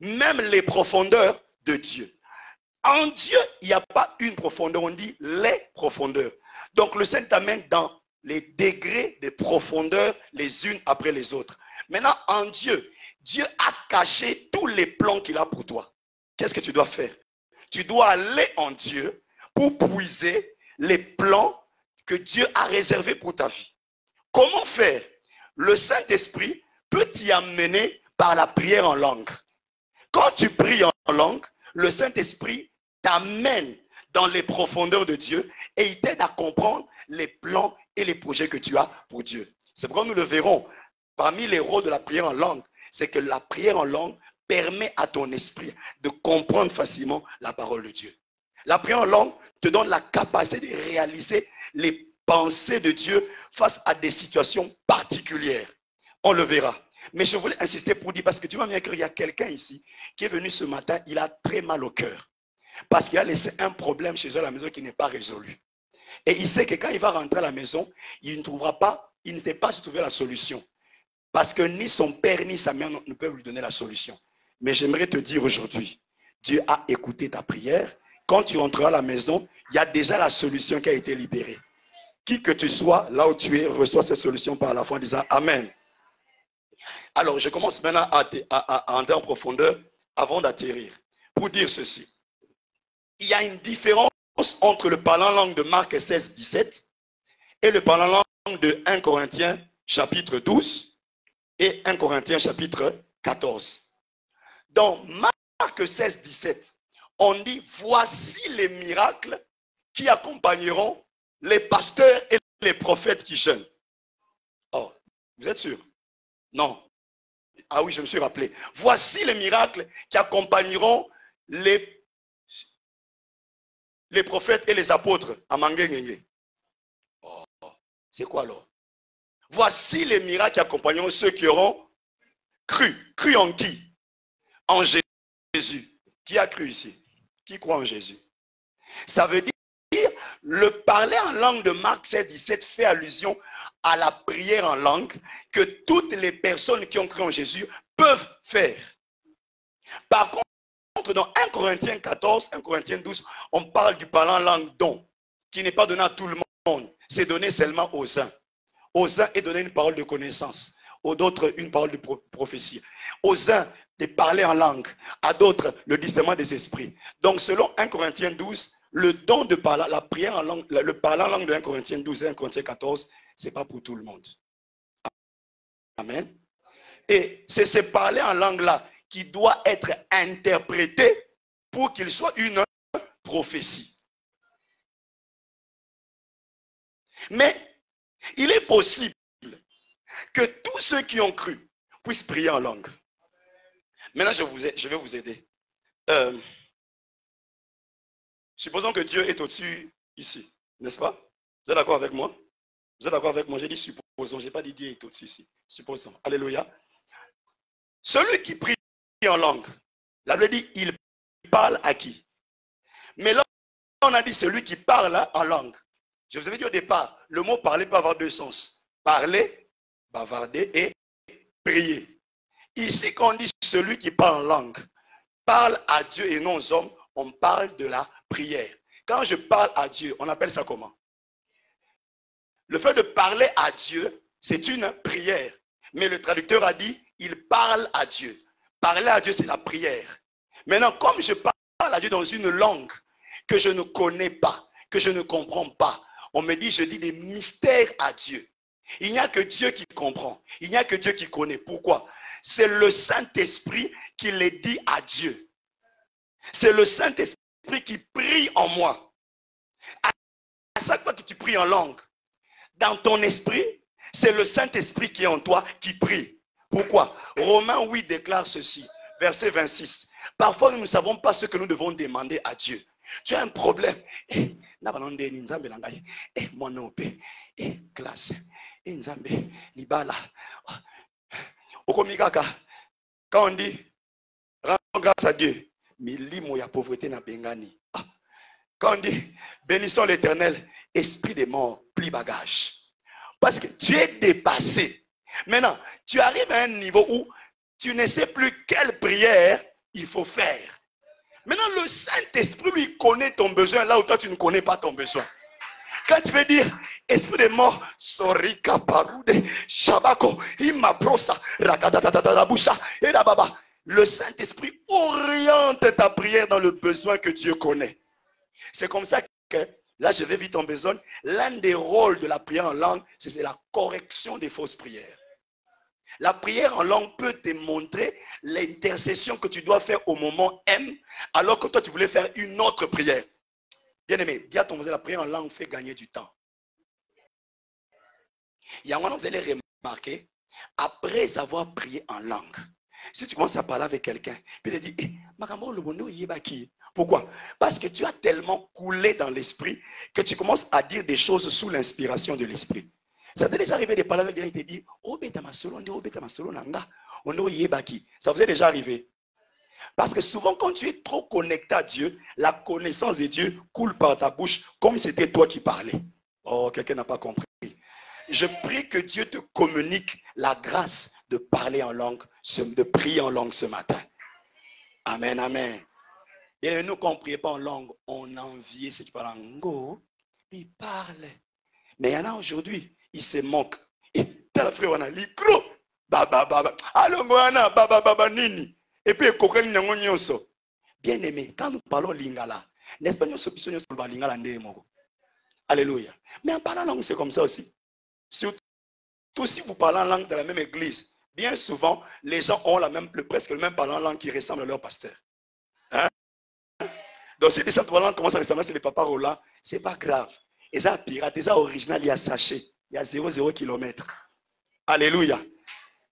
même les profondeurs de Dieu. En Dieu, il n'y a pas une profondeur, on dit les profondeurs. Donc le Saint t'amène dans les degrés de profondeur les unes après les autres. Maintenant, en Dieu, Dieu a caché tous les plans qu'il a pour toi. Qu'est-ce que tu dois faire? Tu dois aller en Dieu pour puiser les plans que Dieu a réservés pour ta vie. Comment faire? Le Saint-Esprit peut t'y amener par la prière en langue. Quand tu pries en langue, le Saint-Esprit t'amène dans les profondeurs de Dieu et il t'aide à comprendre les plans et les projets que tu as pour Dieu. C'est pourquoi nous le verrons. Parmi les rôles de la prière en langue, c'est que la prière en langue permet à ton esprit de comprendre facilement la parole de Dieu. La prière en langue te donne la capacité de réaliser les pensées de Dieu face à des situations particulières. On le verra. Mais je voulais insister pour dire, parce que tu vois bien qu'il y a quelqu'un ici qui est venu ce matin, il a très mal au cœur. Parce qu'il a laissé un problème chez eux à la maison qui n'est pas résolu. Et il sait que quand il va rentrer à la maison, il ne trouvera pas, il ne sait pas se trouver la solution. Parce que ni son père ni sa mère ne peuvent lui donner la solution. Mais j'aimerais te dire aujourd'hui, Dieu a écouté ta prière. Quand tu rentreras à la maison, il y a déjà la solution qui a été libérée. Qui que tu sois, là où tu es, reçois cette solution par la foi en disant Amen. Alors, je commence maintenant à entrer en profondeur avant d'atterrir. Pour dire ceci. Il y a une différence entre le parlant langue de Marc 16, 17 et le parlant langue de 1 Corinthiens chapitre 12 et 1 Corinthiens chapitre 14. Dans Marc 16, 17, on dit voici les miracles qui accompagneront les pasteurs et les prophètes qui jeûnent. Oh, vous êtes sûr? Non. Ah oui, je me suis rappelé. Voici les miracles qui accompagneront les prophètes et les apôtres à Mangengenge. Oh, c'est quoi alors? Voici les miracles qui accompagneront ceux qui auront cru. Cru en qui? En Jésus. Qui a cru ici? Qui croit en Jésus? Ça veut dire le parler en langue de Marc 16, 17 fait allusion à la prière en langue que toutes les personnes qui ont cru en Jésus peuvent faire. Par contre, dans 1 Corinthiens 14, 1 Corinthiens 12, on parle du parler en langue don, qui n'est pas donné à tout le monde, c'est donné seulement aux uns. Aux uns est donné une parole de connaissance, aux d'autres une parole de prophétie. Aux uns de parler en langue, à d'autres le discernement des esprits. Donc selon 1 Corinthiens 12, le don de parler, la prière en langue, le parler en langue de 1 Corinthiens 12 et 1 Corinthiens 14, ce n'est pas pour tout le monde. Amen. Et c'est ce parler en langue-là qui doit être interprété pour qu'il soit une prophétie. Mais il est possible que tous ceux qui ont cru puissent prier en langue. Maintenant, je vais vous aider. Supposons que Dieu est au-dessus ici, n'est-ce pas? Vous êtes d'accord avec moi? Vous êtes d'accord avec moi? J'ai dit supposons, je n'ai pas dit Dieu est au-dessus ici. Supposons. Alléluia. Celui qui prie en langue, la Bible dit, il parle à qui? Mais là, on a dit celui qui parle en langue. Je vous avais dit au départ, le mot parler peut avoir deux sens. Parler, bavarder et prier. Ici, quand on dit celui qui parle en langue, parle à Dieu et non aux hommes, on parle de la prière. Quand je parle à Dieu, on appelle ça comment? Le fait de parler à Dieu, c'est une prière. Mais le traducteur a dit, il parle à Dieu. Parler à Dieu, c'est la prière. Maintenant, comme je parle à Dieu dans une langue que je ne connais pas, que je ne comprends pas, on me dit, je dis des mystères à Dieu. Il n'y a que Dieu qui comprend. Il n'y a que Dieu qui connaît. Pourquoi? C'est le Saint-Esprit qui les dit à Dieu. C'est le Saint-Esprit qui prie en moi. À chaque fois que tu pries en langue, dans ton esprit, c'est le Saint-Esprit qui est en toi qui prie. Pourquoi? Romains 8 déclare ceci, verset 26. Parfois, nous ne savons pas ce que nous devons demander à Dieu. Tu as un problème. Classe. Quand on dit rendons grâce à Dieu, milimo ya pauvreté na bengani. Quand on dit bénissons l'Éternel, esprit des morts, plie bagage. Parce que tu es dépassé. Maintenant, tu arrives à un niveau où tu ne sais plus quelle prière il faut faire. Maintenant, le Saint-Esprit lui connaît ton besoin là où toi tu ne connais pas ton besoin. Quand tu veux dire esprit des morts, sorika parude, shabako, imaprosa, rakadatatarabusa, et rababa. Le Saint-Esprit oriente ta prière dans le besoin que Dieu connaît. C'est comme ça que, là je vais vite en besogne, l'un des rôles de la prière en langue, c'est la correction des fausses prières. La prière en langue peut te montrer l'intercession que tu dois faire au moment M, alors que toi tu voulais faire une autre prière. Bien aimé, dis à ton voisin, la prière en langue fait gagner du temps. Il y a un moment où vous allez remarquer, après avoir prié en langue, si tu commences à parler avec quelqu'un, puis tu te dis, pourquoi? Parce que tu as tellement coulé dans l'esprit que tu commences à dire des choses sous l'inspiration de l'esprit. Ça t'est déjà arrivé de parler avec des gens qui te disent, oh, beta ma solo, oh, beta ma solo, nanga, on est yebaki. Ça vous est déjà arrivé? Parce que souvent, quand tu es trop connecté à Dieu, la connaissance de Dieu coule par ta bouche comme si c'était toi qui parlais. Oh, quelqu'un n'a pas compris. Je prie que Dieu te communique la grâce de parler en langue, de prier en langue ce matin. Amen, amen. Et nous, quand on ne priait pas en langue, on enviait ceux qui parlent en go. Ils parlent. Mais il y en a aujourd'hui, ils se moquent. Et tel frère, on a l'icro. Baba, baba. Alors, on a baba, baba, nini. Et puis, bien aimé, quand nous parlons lingala, n'est-ce pas, nous sommes lingala ndemo. Alléluia. Mais en parlant langue, c'est comme ça aussi. Surtout si vous parlez en langue dans la même église, bien souvent, les gens ont presque le même parlant en langue qui ressemble à leur pasteur. Hein? Donc, si les gens commencent à ressembler, c'est les papas Roland, ce n'est pas grave. Et ça, pirate, et ça, original, il y a sachet. Il y a 0,0 km. Alléluia.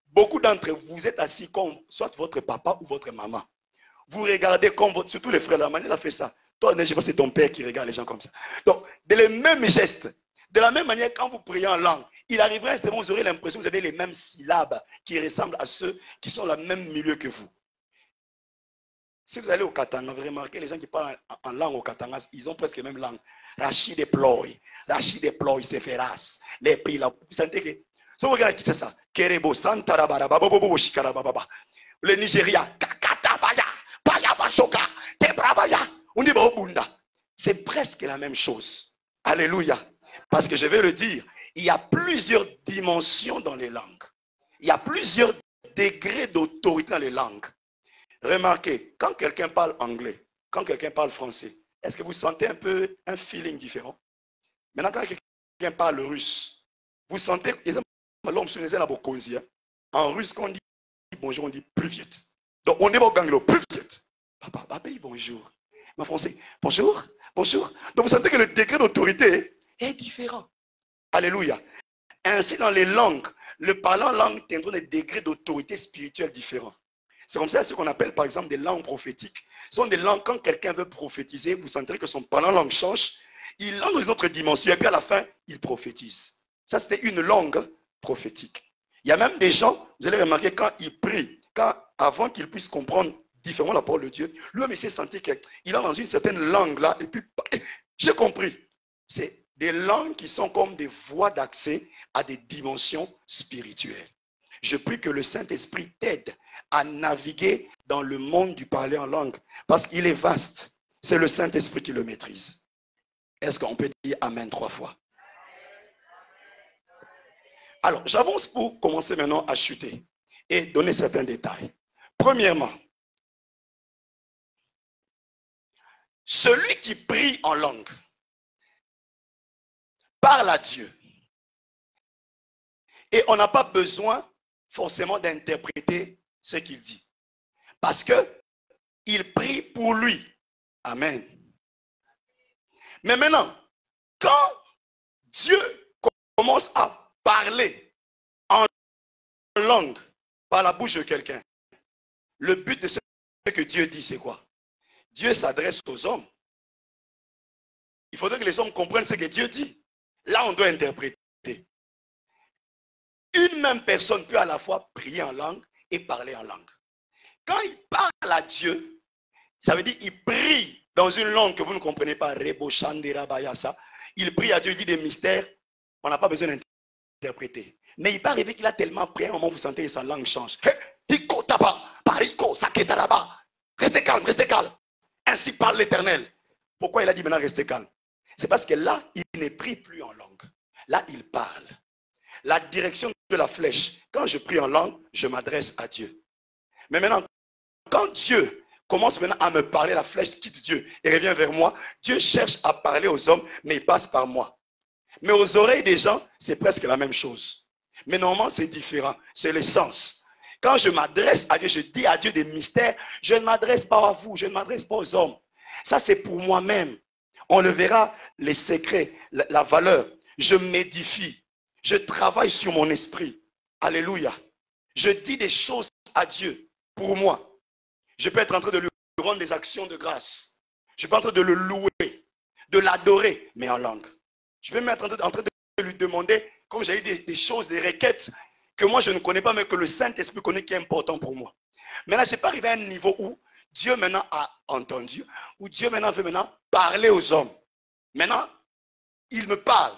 Beaucoup d'entre vous êtes assis comme soit votre papa ou votre maman. Vous regardez comme surtout les frères, la manière a fait ça. Toi, je pense que c'est ton père qui regarde les gens comme ça. Donc, de les mêmes gestes, de la même manière, quand vous priez en langue, il arriverait à ce moment où vous aurez l'impression que vous avez les mêmes syllabes qui ressemblent à ceux qui sont dans le même milieu que vous. Si vous allez au Katanga, vous remarquez les gens qui parlent en langue au Katanga, ils ont presque la même langue. Rachid déploie, c'est férace. Les prix là, vous sentez que. Si vous regardez qui c'est ça, Kerebo, Santarabara, le Nigeria, Kakatabaya, Payabashoka, Tebrabaya, on dit Bunda. C'est presque la même chose. Alléluia. Parce que je vais le dire, il y a plusieurs dimensions dans les langues. Il y a plusieurs degrés d'autorité dans les langues. Remarquez, quand quelqu'un parle anglais, quand quelqu'un parle français, est-ce que vous sentez un peu un feeling différent? Maintenant, quand quelqu'un parle russe, vous sentez, en russe, quand on dit bonjour, on dit plus vite. Donc, on est au gang, plus vite. Papa, papa, bonjour. Mais en français, bonjour, bonjour. Donc, vous sentez que le degré d'autorité est différent. Alléluia. Ainsi, dans les langues, le parlant langue tient des degrés d'autorité spirituelle différents. C'est comme ça ce qu'on appelle par exemple des langues prophétiques. Ce sont des langues, quand quelqu'un veut prophétiser, vous sentirez que son parlant langue change, il entre dans une autre dimension et puis à la fin, il prophétise. Ça, c'était une langue prophétique. Il y a même des gens, vous allez remarquer, quand ils prient, avant qu'ils puissent comprendre différemment la parole de Dieu, lui-même il s'est senti qu'il est dans une certaine langue là, et puis j'ai compris. C'est des langues qui sont comme des voies d'accès à des dimensions spirituelles. Je prie que le Saint-Esprit t'aide à naviguer dans le monde du parler en langue, parce qu'il est vaste. C'est le Saint-Esprit qui le maîtrise. Est-ce qu'on peut dire Amen 3 fois? Alors, j'avance pour commencer maintenant à chuter et donner certains détails. Premièrement, celui qui prie en langue parle à Dieu. Et on n'a pas besoin forcément d'interpréter ce qu'il dit. Parce qu'il prie pour lui. Amen. Mais maintenant, quand Dieu commence à parler en langue par la bouche de quelqu'un, le but de ce que Dieu dit, c'est quoi? Dieu s'adresse aux hommes. Il faudrait que les hommes comprennent ce que Dieu dit. Là, on doit interpréter. Une même personne peut à la fois prier en langue et parler en langue. Quand il parle à Dieu, ça veut dire qu'il prie dans une langue que vous ne comprenez pas. Il prie à Dieu, il dit des mystères. On n'a pas besoin d'interpréter. Mais il peut arriver qu'il a tellement prié, à un moment vous sentez que sa langue change. Restez calme, restez calme. Ainsi parle l'Éternel. Pourquoi il a dit maintenant restez calme? C'est parce que là, il ne prie plus en langue. Là, il parle. La direction de la flèche, quand je prie en langue, je m'adresse à Dieu. Mais maintenant, quand Dieu commence maintenant à me parler, la flèche quitte Dieu et revient vers moi. Dieu cherche à parler aux hommes, mais il passe par moi. Mais aux oreilles des gens, c'est presque la même chose. Mais normalement, c'est différent. C'est l'essence. Quand je m'adresse à Dieu, je dis à Dieu des mystères, je ne m'adresse pas à vous, je ne m'adresse pas aux hommes. Ça, c'est pour moi-même. On le verra, les secrets, la valeur. Je m'édifie. Je travaille sur mon esprit. Alléluia. Je dis des choses à Dieu pour moi. Je peux être en train de lui rendre des actions de grâce. Je peux être en train de le louer, de l'adorer, mais en langue. Je peux me mettre en train de lui demander comme j'ai eu des choses, des requêtes que moi je ne connais pas, mais que le Saint-Esprit connaît, qui est important pour moi. Maintenant, je n'ai pas arrivé à un niveau où Dieu maintenant a entendu, où Dieu maintenant veut maintenant parler aux hommes. Maintenant, il me parle.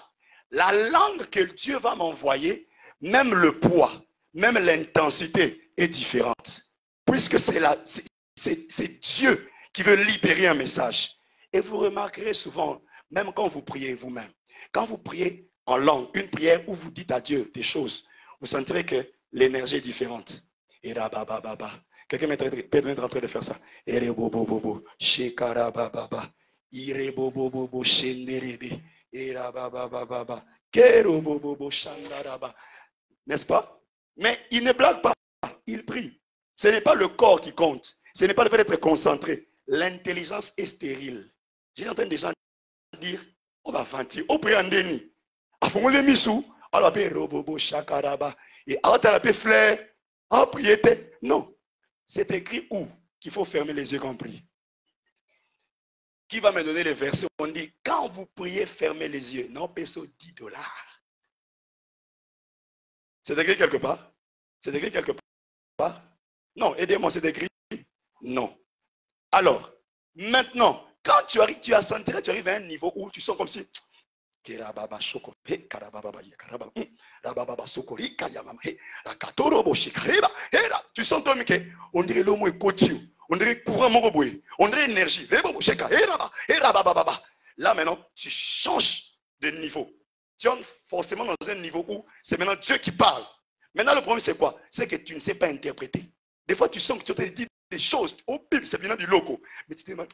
La langue que Dieu va m'envoyer, même le poids, même l'intensité est différente. Puisque c'est Dieu qui veut libérer un message. Et vous remarquerez souvent, même quand vous priez vous-même, quand vous priez en langue, une prière où vous dites à Dieu des choses, vous sentirez que l'énergie est différente. Et rabababa. Quelqu'un peut être en train de faire ça. Erebobobobo, shekarabababa, irebobobobo, shenderebe, erababababa, kerobobobo, shandaraba. N'est-ce pas? Mais il ne blague pas, il prie. Ce n'est pas le corps qui compte. Ce n'est pas le fait d'être concentré. L'intelligence est stérile. J'entends des gens dire, on va vantir, on prie en déni. Afon le misou, alors be robobo shakaraba et alors be fleur, ah prier. Non, c'est écrit où qu'il faut fermer les yeux quand on prie. Qui va me donner les versets? On dit, quand vous priez, fermez les yeux. Non, peso $10. C'est écrit quelque part? C'est écrit quelque part? Non, aidez-moi, c'est écrit? Non. Alors, maintenant, quand tu arrives, tu as senti, tu arrives à un niveau où tu sens comme si tu sens toi que on dirait l'homme est coach, on dirait courant mon boy, on dirait énergie. Là maintenant, tu changes de niveau. Tu es forcément dans un niveau où c'est maintenant Dieu qui parle. Maintenant, le problème c'est quoi? C'est que tu ne sais pas interpréter. Des fois, tu sens que tu te dis des choses au pire, c'est bien du loco. Mais tu te demandes,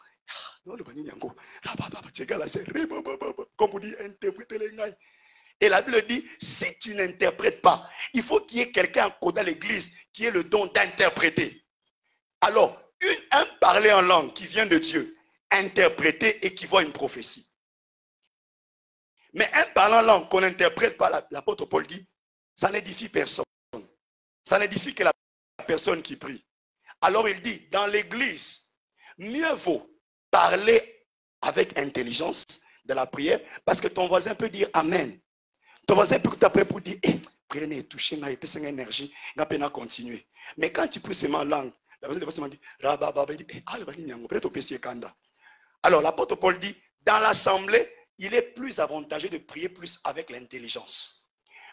comme on dit, interpréter les gars. Et la Bible dit, si tu n'interprètes pas, il faut qu'il y ait quelqu'un dans l'église qui ait le don d'interpréter. Alors, un parler en langue qui vient de Dieu, interpréter, équivaut à une prophétie. Mais un parler en langue qu'on n'interprète pas, l'apôtre Paul dit, ça n'édifie personne. Ça n'édifie que la personne qui prie. Alors il dit, dans l'église, mieux vaut parler avec intelligence de la prière, parce que ton voisin peut dire Amen. Ton voisin peut t'appeler pour dire, priez, touchez, et puis c'est une énergie, on va continuer. Mais quand tu pries seulement en langue, la personne dit, alors l'apôtre Paul dit, dans l'assemblée, il est plus avantageux de prier plus avec l'intelligence.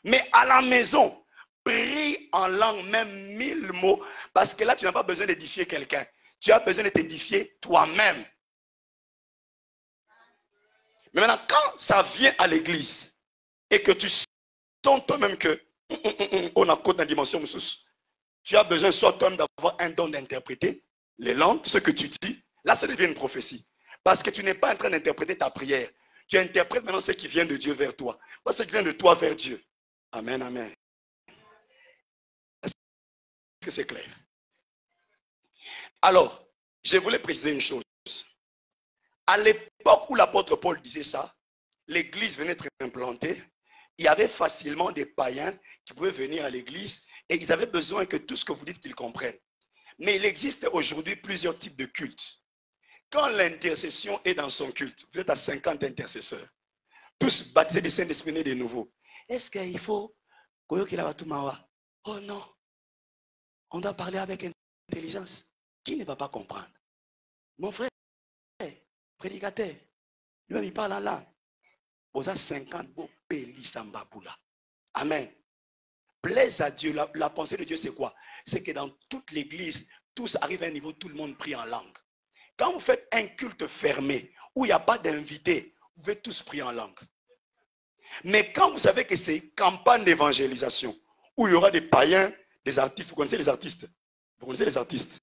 Mais à la maison, prie en langue, même 1000 mots, parce que là, tu n'as pas besoin d'édifier quelqu'un. Tu as besoin de t'édifier toi-même. Mais maintenant, quand ça vient à l'église et que tu sens toi-même que on a côté dans la dimension, tu as besoin soit toi-même d'avoir un don d'interpréter les langues, ce que tu dis, là, ça devient une prophétie. Parce que tu n'es pas en train d'interpréter ta prière. Tu interprètes maintenant ce qui vient de Dieu vers toi. Pas ce qui vient de toi vers Dieu. Amen, amen. Est-ce que c'est clair? Alors, je voulais préciser une chose. À l'époque où l'apôtre Paul disait ça, l'église venait d'être implantée. Il y avait facilement des païens qui pouvaient venir à l'église et ils avaient besoin que tout ce que vous dites qu'ils comprennent. Mais il existe aujourd'hui plusieurs types de cultes. Quand l'intercession est dans son culte, vous êtes à 50 intercesseurs, tous baptisés du Saint-Esprit de nouveau. Est-ce qu'il faut oh non, on doit parler avec intelligence. Qui ne va pas comprendre? Mon frère, prédicateur, lui il parle en langue. Vous avez 50 beaux pélis sambaboula. Amen. Plaise à Dieu. La pensée de Dieu, c'est quoi? C'est que dans toute l'église, tous arrivent à un niveau, tout le monde prie en langue. Quand vous faites un culte fermé, où il n'y a pas d'invités, vous pouvez tous prier en langue. Mais quand vous savez que c'est campagne d'évangélisation, où il y aura des païens, des artistes, vous connaissez les artistes? Vous connaissez les artistes?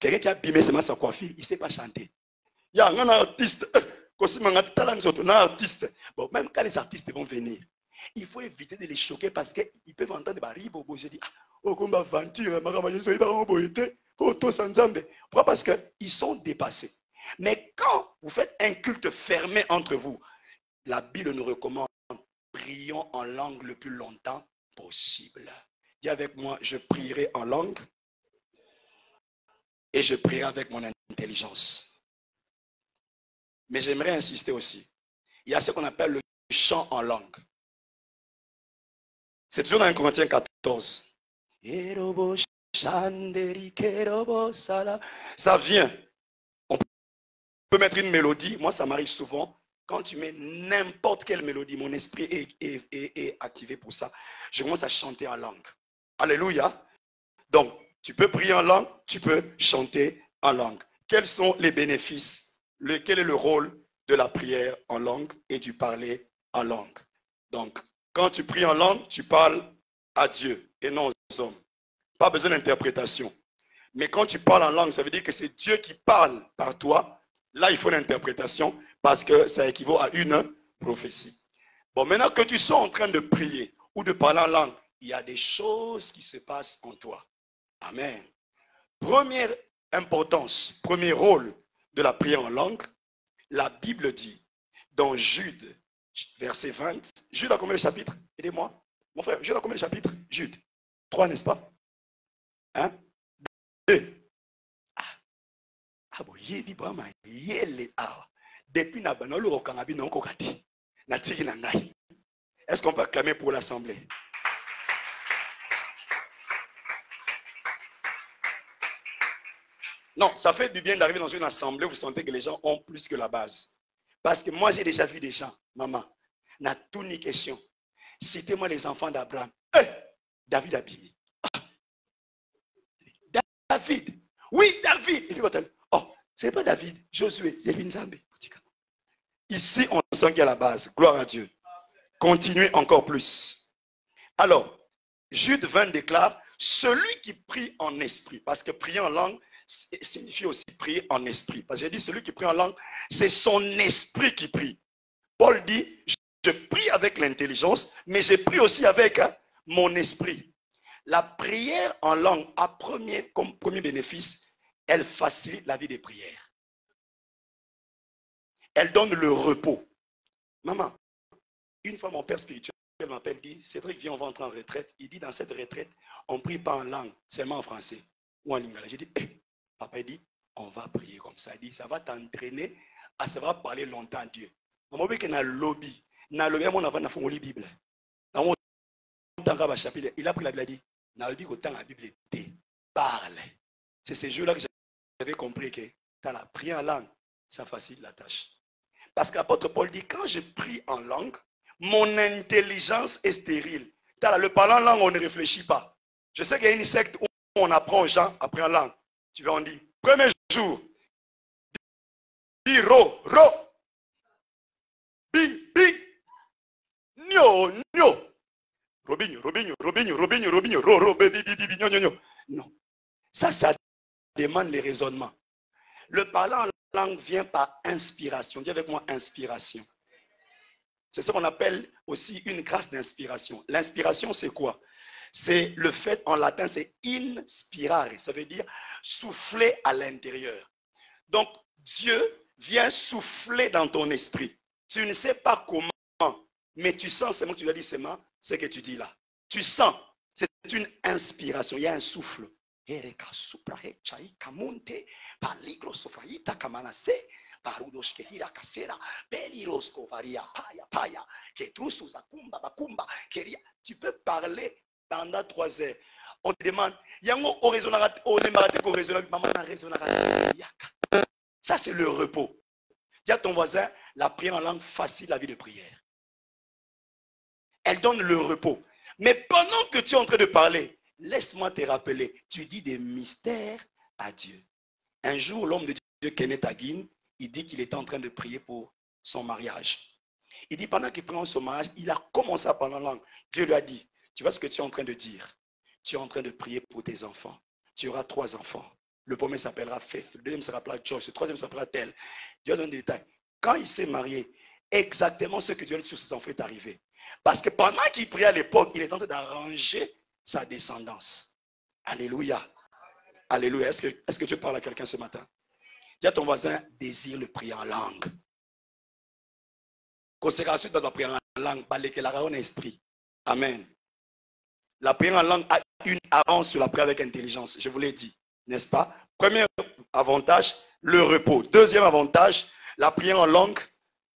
Quelqu'un qui a bimé seulement sa coiffure, il ne sait pas chanter. Il y a un artiste, bon, même quand les artistes vont venir, il faut éviter de les choquer parce qu'ils peuvent entendre des ribobo. Je dis, pourquoi? Parce qu'ils sont dépassés. Mais quand vous faites un culte fermé entre vous, la Bible nous recommande, prions en langue le plus longtemps possible. Dis avec moi, je prierai en langue et je prierai avec mon intelligence. Mais j'aimerais insister aussi. Il y a ce qu'on appelle le chant en langue. C'est toujours dans 1 Corinthiens 14. Ça vient. On peut mettre une mélodie. Moi, ça m'arrive souvent. Quand tu mets n'importe quelle mélodie, mon esprit est activé pour ça. Je commence à chanter en langue. Alléluia. Donc, tu peux prier en langue, tu peux chanter en langue. Quels sont les bénéfices? Quel est le rôle de la prière en langue et du parler en langue? Donc, quand tu pries en langue, tu parles à Dieu et non aux hommes. Pas besoin d'interprétation. Mais quand tu parles en langue, ça veut dire que c'est Dieu qui parle par toi. Là, il faut l'interprétation parce que ça équivaut à une prophétie. Bon, maintenant que tu sois en train de prier ou de parler en langue, il y a des choses qui se passent en toi. Amen. Première importance, premier rôle de la prière en langue, la Bible dit dans Jude, verset 20, Jude a combien de chapitres? Aidez-moi. Mon frère, Jude a combien de chapitres? Jude. 3, n'est-ce pas? 2. Depuis est-ce qu'on peut acclamer pour l'assemblée? Non, ça fait du bien d'arriver dans une assemblée où vous sentez que les gens ont plus que la base. Parce que moi, j'ai déjà vu des gens, maman, n'a tout ni question. Citez-moi les enfants d'Abraham. David Abini. David. Oui, David. Et puis, oh, ce n'est pas David, Josué, Zambé. Ici, on sent qu'il y a la base. Gloire à Dieu. Continuez encore plus. Alors, Jude 20 déclare, celui qui prie en esprit, parce que prier en langue signifie aussi prier en esprit. Parce que j'ai dit, celui qui prie en langue, c'est son esprit qui prie. Paul dit, je prie avec l'intelligence, mais je prie aussi avec mon esprit. La prière en langue a comme premier bénéfice, elle facilite la vie des prières. Elle donne le repos. Maman, une fois mon père spirituel m'appelle, dit, Cédric, viens, on va entrer en retraite. Il dit, dans cette retraite, on ne prie pas en langue, seulement en français ou en lingala. J'ai dit, papa, il dit, on va prier comme ça. Il dit, ça va t'entraîner à savoir parler longtemps à Dieu. Il a pris la Bible. Il a pris la Bible, il a dit, dans le Bible, la Bible parle. C'est ces jours-là que j'avais compris que dans la prière en langue, ça facilite la tâche. Parce que l'apôtre Paul dit, quand je prie en langue, mon intelligence est stérile. Le parler en langue, on ne réfléchit pas. Je sais qu'il y a une secte où on apprend aux gens à prier en langue. Tu vas en dire, premier jour, dis ro, bi, nyo, robinho, ro, bi, nyo. Non. Ça demande les raisonnements. Le parler en langue vient par inspiration. Dis avec moi, inspiration. C'est ce qu'on appelle aussi une grâce d'inspiration. L'inspiration, c'est quoi? C'est le fait, en latin, c'est inspirare. Ça veut dire souffler à l'intérieur. Donc, Dieu vient souffler dans ton esprit. Tu ne sais pas comment, mais tu sens, c'est moi que tu l'as dit, c'est moi, ce que tu dis là. Tu sens, c'est une inspiration, il y a un souffle. Tu peux parler pendant 3 heures. On te demande, ça c'est le repos. Dis à ton voisin, la prière en langue facilite la vie de prière. Elle donne le repos. Mais pendant que tu es en train de parler, laisse-moi te rappeler, tu dis des mystères à Dieu. Un jour, l'homme de Dieu, Kenneth Hagin, il dit qu'il était en train de prier pour son mariage. Il dit, pendant qu'il prie son mariage, il a commencé à parler en langue. Dieu lui a dit, tu vois ce que tu es en train de dire? Tu es en train de prier pour tes enfants. Tu auras 3 enfants. Le premier s'appellera Faith, le deuxième s'appellera Joyce, le troisième s'appellera Tel. Dieu donne des détails. Quand il s'est marié, exactement ce que Dieu a dit sur ses enfants est arrivé. Parce que pendant qu'il priait à l'époque, il est en train d'arranger sa descendance. Alléluia. Alléluia. Est-ce que tu parles à quelqu'un ce matin? Dis à ton voisin, désire le prier en langue. Consécration de la prière en langue, en esprit. Amen. La prière en langue a une avance sur la prière avec intelligence. Je vous l'ai dit, n'est-ce pas? Premier avantage, le repos. Deuxième avantage, la prière en langue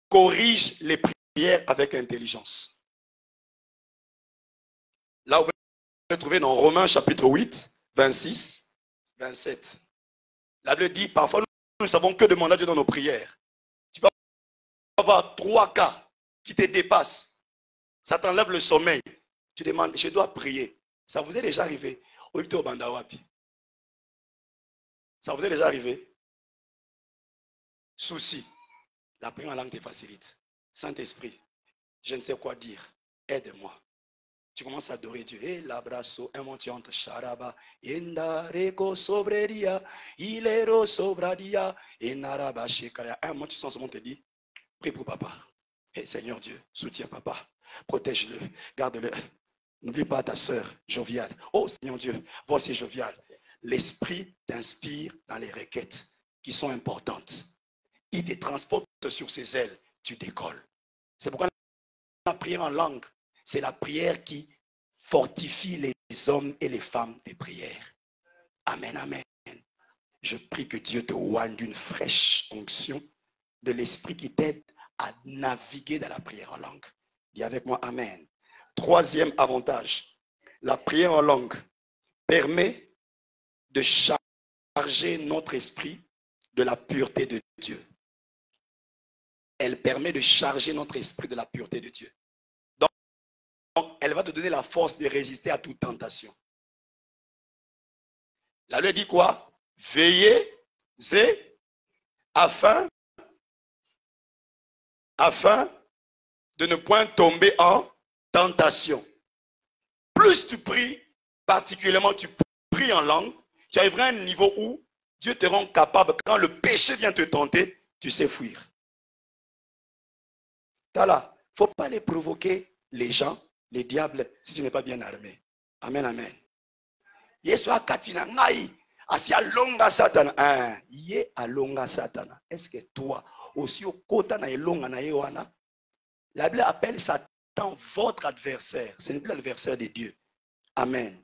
corrige les prières avec intelligence. Là, vous pouvez trouver dans Romains chapitre 8, 26, 27. La Bible dit, parfois, nous ne savons que demander à Dieu dans nos prières. Tu peux avoir 3 cas qui te dépassent. Ça t'enlève le sommeil. Tu demandes, je dois prier. Ça vous est déjà arrivé? Ça vous est déjà arrivé? Souci. La prière en langue te facilite. Saint-Esprit, je ne sais quoi dire. Aide-moi. Tu commences à adorer Dieu. Et l'abrazo, emotionte, charaba, endareko sobreria, ilero sobradia, enaraba shekaya. Un moment, tu sens ce monde te dit, prie pour papa. Et Seigneur Dieu, soutiens papa. Protège-le, garde-le. N'oublie pas ta sœur, Jovial. Oh Seigneur Dieu, voici Jovial. L'Esprit t'inspire dans les requêtes qui sont importantes. Il te transporte sur ses ailes, tu décolles. C'est pourquoi la prière en langue, c'est la prière qui fortifie les hommes et les femmes des prières. Amen, amen. Je prie que Dieu te oigne d'une fraîche onction de l'Esprit qui t'aide à naviguer dans la prière en langue. Dis avec moi, amen. 3e avantage, la prière en langue permet de charger notre esprit de la pureté de Dieu. Elle permet de charger notre esprit de la pureté de Dieu. Donc, elle va te donner la force de résister à toute tentation. La Bible dit quoi? Veillez afin de ne point tomber en tentation. Plus tu pries, particulièrement tu pries en langue, tu arriveras à un niveau où Dieu te rend capable, quand le péché vient te tenter, tu sais fuir. Il ne faut pas les provoquer, les gens, les diables, si tu n'es pas bien armé. Amen, amen. Yeswa katina ngai, asia longa satana. Ye alonga satana. Est-ce que toi, aussi au kota na elonga na yewana? La Bible appelle Satan votre adversaire. Ce n'est plus l'adversaire de Dieu. Amen.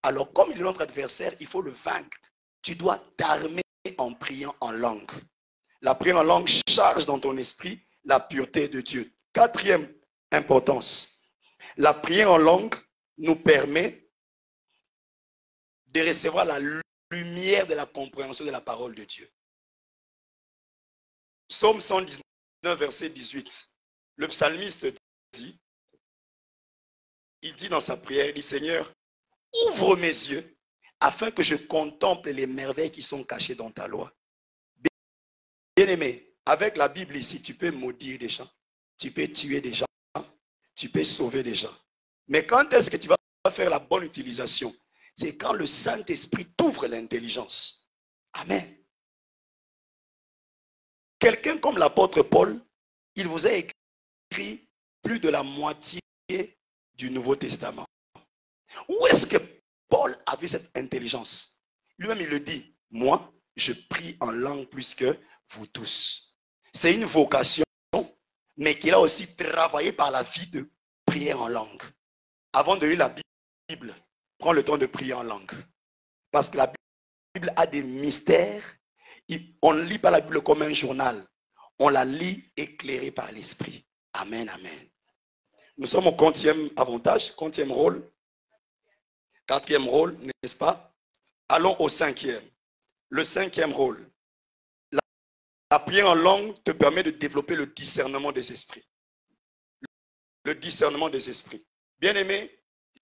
Alors, comme il est notre adversaire, il faut le vaincre. Tu dois t'armer en priant en langue. La prière en langue charge dans ton esprit la pureté de Dieu. 4e importance. La prière en langue nous permet de recevoir la lumière de la compréhension de la parole de Dieu. Psaume 119, verset 18. Le psalmiste dit, il dit dans sa prière, il dit, Seigneur, ouvre mes yeux afin que je contemple les merveilles qui sont cachées dans ta loi. Bien-aimé, avec la Bible ici, tu peux maudire des gens, tu peux tuer des gens, tu peux sauver des gens. Mais quand est-ce que tu vas faire la bonne utilisation? C'est quand le Saint-Esprit t'ouvre l'intelligence. Amen. Quelqu'un comme l'apôtre Paul, il vous a écrit plus de la moitié du Nouveau Testament. Où est-ce que Paul avait cette intelligence? Lui-même, il le dit, moi, je prie en langue plus que vous tous. C'est une vocation, mais qu'il a aussi travaillé par la vie de prière en langue. Avant de lire la Bible, prends le temps de prier en langue. Parce que la Bible a des mystères. On ne lit pas la Bible comme un journal. On la lit éclairée par l'Esprit. Amen, amen. Nous sommes au 4e avantage, 4e rôle. 4e rôle, n'est-ce pas? Allons au 5e. Le 5e rôle. La prière en langue te permet de développer le discernement des esprits. Le discernement des esprits. Bien-aimé,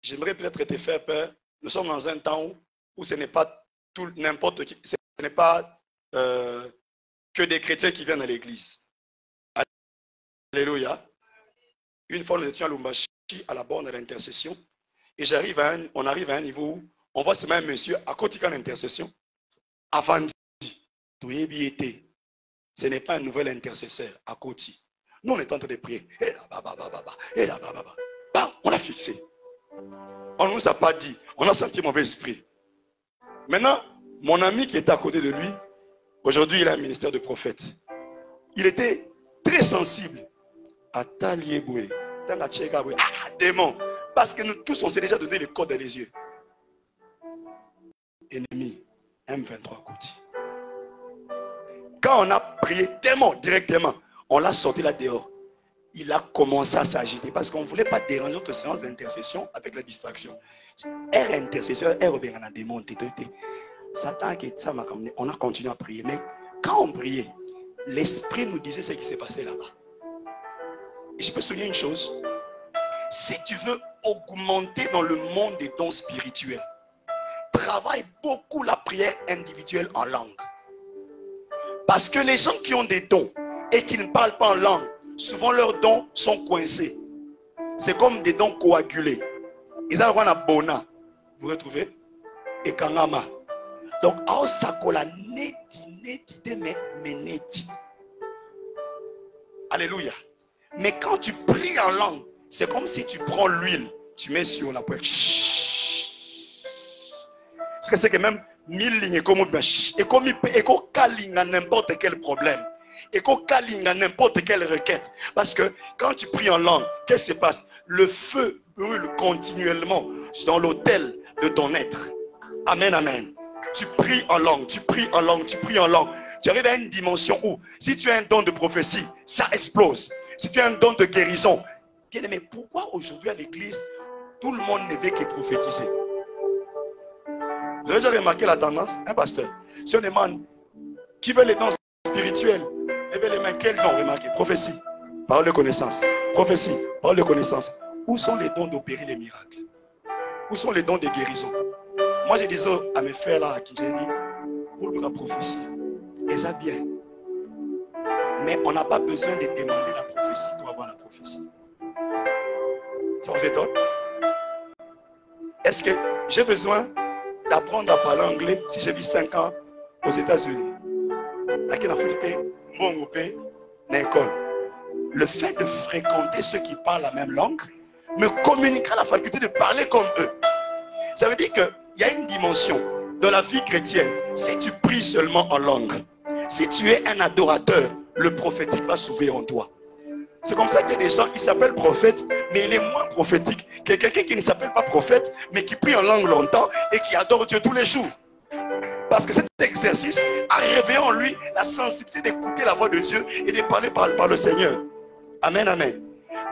j'aimerais peut-être te faire peur. Nous sommes dans un temps où ce n'est pas tout n'importe qui, ce n'est pas que des chrétiens qui viennent à l'église. Alléluia. Une fois, nous étions à Lumbashi, à la borne de l'intercession, et on arrive à un niveau où on voit seulement un monsieur à côté de l'intercession. Avant de dire, ce n'est pas un nouvel intercesseur à côté. Nous, on est en train de prier. On a fixé. On ne nous a pas dit. On a senti mauvais esprit. Maintenant, mon ami qui était à côté de lui, aujourd'hui, il a un ministère de prophète. Il était très sensible à Talieboué, démon. Parce que nous tous, on s'est déjà donné le code dans les yeux. Ennemi, M23 côté. Quand on a prié démon directement, on l'a sorti là dehors. il a commencé à s'agiter parce qu'on ne voulait pas déranger notre séance d'intercession avec la distraction. R intercesseur, R bien a démonté. Satan qui ça m'a ramené. On a continué à prier. Mais quand on priait, l'esprit nous disait ce qui s'est passé là-bas. Et je peux souligner une chose. Si tu veux augmenter dans le monde des dons spirituels, travaille beaucoup la prière individuelle en langue. Parce que les gens qui ont des dons et qui ne parlent pas en langue, souvent leurs dons sont coincés. C'est comme des dons coagulés. Ils ont un bona. Vous retrouvez? Et kangama. Donc, au sakola neti mais neti. Alléluia. Mais quand tu pries en langue, c'est comme si tu prends l'huile, tu mets sur la poêle. Parce que c'est que même 1000 lignes et comme kalinga n'importe quel problème. Et kalinga n'importe quelle requête. Parce que quand tu pries en langue, qu'est-ce qui se passe? Le feu brûle continuellement dans l'autel de ton être. Amen, amen. Tu pries en langue, tu pries en langue, tu pries en langue. Tu arrives à une dimension où, si tu as un don de prophétie, ça explose. Si tu as un don de guérison, bien aimé, pourquoi aujourd'hui à l'église, tout le monde ne veut que prophétiser? Vous avez déjà remarqué la tendance, hein, pasteur? Si on demande qui veut les dons spirituels, levez les mains, quel don? Remarquez, prophétie, parole de connaissance, prophétie, parole de connaissance. Où sont les dons d'opérer les miracles? Où sont les dons de guérison? Moi, je disais à mes frères là, qui j'ai dit, pour la prophétie, et ça bien. Mais on n'a pas besoin de demander la prophétie pour avoir la prophétie. Ça vous étonne? Est-ce que j'ai besoin d'apprendre à parler anglais si je vis 5 ans aux États-Unis? Le fait de fréquenter ceux qui parlent la même langue me communiquera la faculté de parler comme eux. Ça veut dire qu'il y a une dimension dans la vie chrétienne. Si tu pries seulement en langue, si tu es un adorateur, le prophétique va s'ouvrir en toi. C'est comme ça qu'il y a des gens qui s'appellent prophètes, mais il est moins prophétique que quelqu'un qui ne s'appelle pas prophète, mais qui prie en langue longtemps et qui adore Dieu tous les jours. Parce que cet exercice a réveillé en lui la sensibilité d'écouter la voix de Dieu et de parler par le Seigneur. Amen, amen.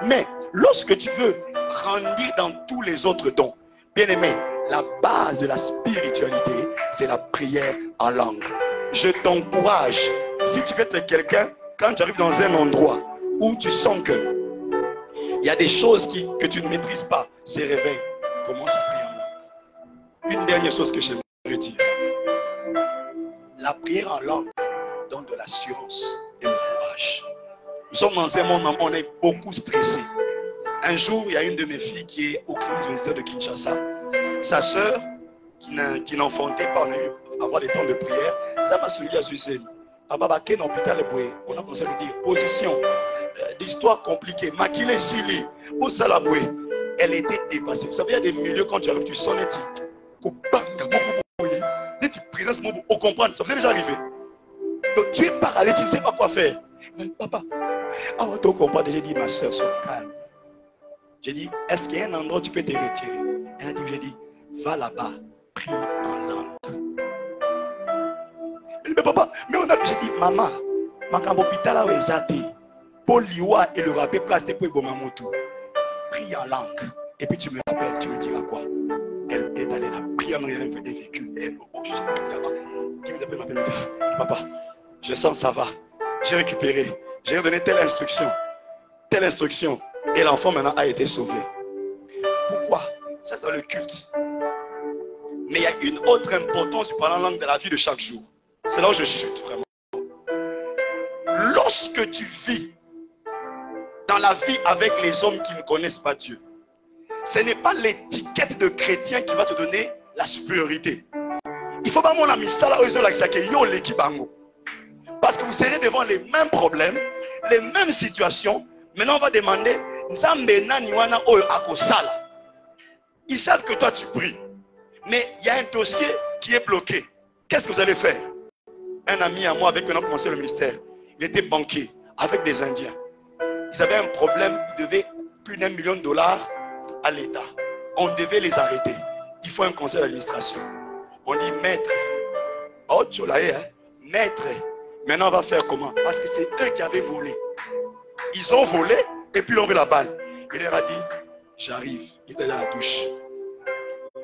Mais lorsque tu veux grandir dans tous les autres dons, bien aimé, la base de la spiritualité, c'est la prière en langue. Je t'encourage, si tu veux être quelqu'un, quand tu arrives dans un endroit où tu sens que il y a des choses que tu ne maîtrises pas, c'est réveil. Commence à prier en langue. Une dernière chose que j'aimerais dire. La prière en langue donne de l'assurance et le courage. Nous sommes dans un monde où on est beaucoup stressé. Un jour, il y a une de mes filles qui est au clinique universitaire de Kinshasa. Sa sœur, qui n'enfantait pas, on a eu à avoir des temps de prière. Ça m'a souligné à Suissel. À Babaké, dans l'hôpital, on a commencé à lui dire position, d'histoire compliquée, maquillée, sili, où ça la bouée. Elle était dépassée. Vous savez, il y a des milieux, quand tu arrives, tu sonnes et tu présence, on comprend. Ça vous est déjà arrivé. Donc tu es paralysé, tu ne sais pas quoi faire. Mais papa, avant de comprendre, j'ai dit, ma soeur, sois calme. J'ai dit, est-ce qu'il y a un endroit où tu peux te retirer? Elle a dit, j'ai dit, va là-bas, prie en langue. Mais papa, mais on a, j'ai dit, maman, ma hôpital a réservé pour l'Iwa et le rappel place de Mamotu. Prie en langue. Et puis tu me rappelles, tu me diras quoi? Elle est allée là, prier en langue, elle a vécu. Qui m'appelle, papa, je sens ça va. J'ai récupéré. J'ai donné telle instruction. Et l'enfant maintenant a été sauvé. Pourquoi? Ça c'est dans le culte. Mais il y a une autre importance du parler en langue dans la vie de chaque jour. C'est là où je chute vraiment. Lorsque tu vis dans la vie avec les hommes qui ne connaissent pas Dieu, ce n'est pas l'étiquette de chrétien qui va te donner la supériorité. Il faut pas mon ami ça là parce que vous serez devant les mêmes problèmes, les mêmes situations. Maintenant on va demander ils savent que toi tu pries, mais il y a un dossier qui est bloqué. Qu'est-ce que vous allez faire? Un ami à moi avec qui on a commencé le ministère, il était banquier avec des Indiens. Ils avaient un problème, ils devaient plus d'1 million de dollars à l'État. On devait les arrêter. Il faut un conseil d'administration. On dit maître, oh tcholaye, hein? Maître, maintenant on va faire comment? Parce que c'est eux qui avaient volé. Ils ont volé et Et puis il a enlevé la balle. Il leur a dit, j'arrive. Il était dans la douche.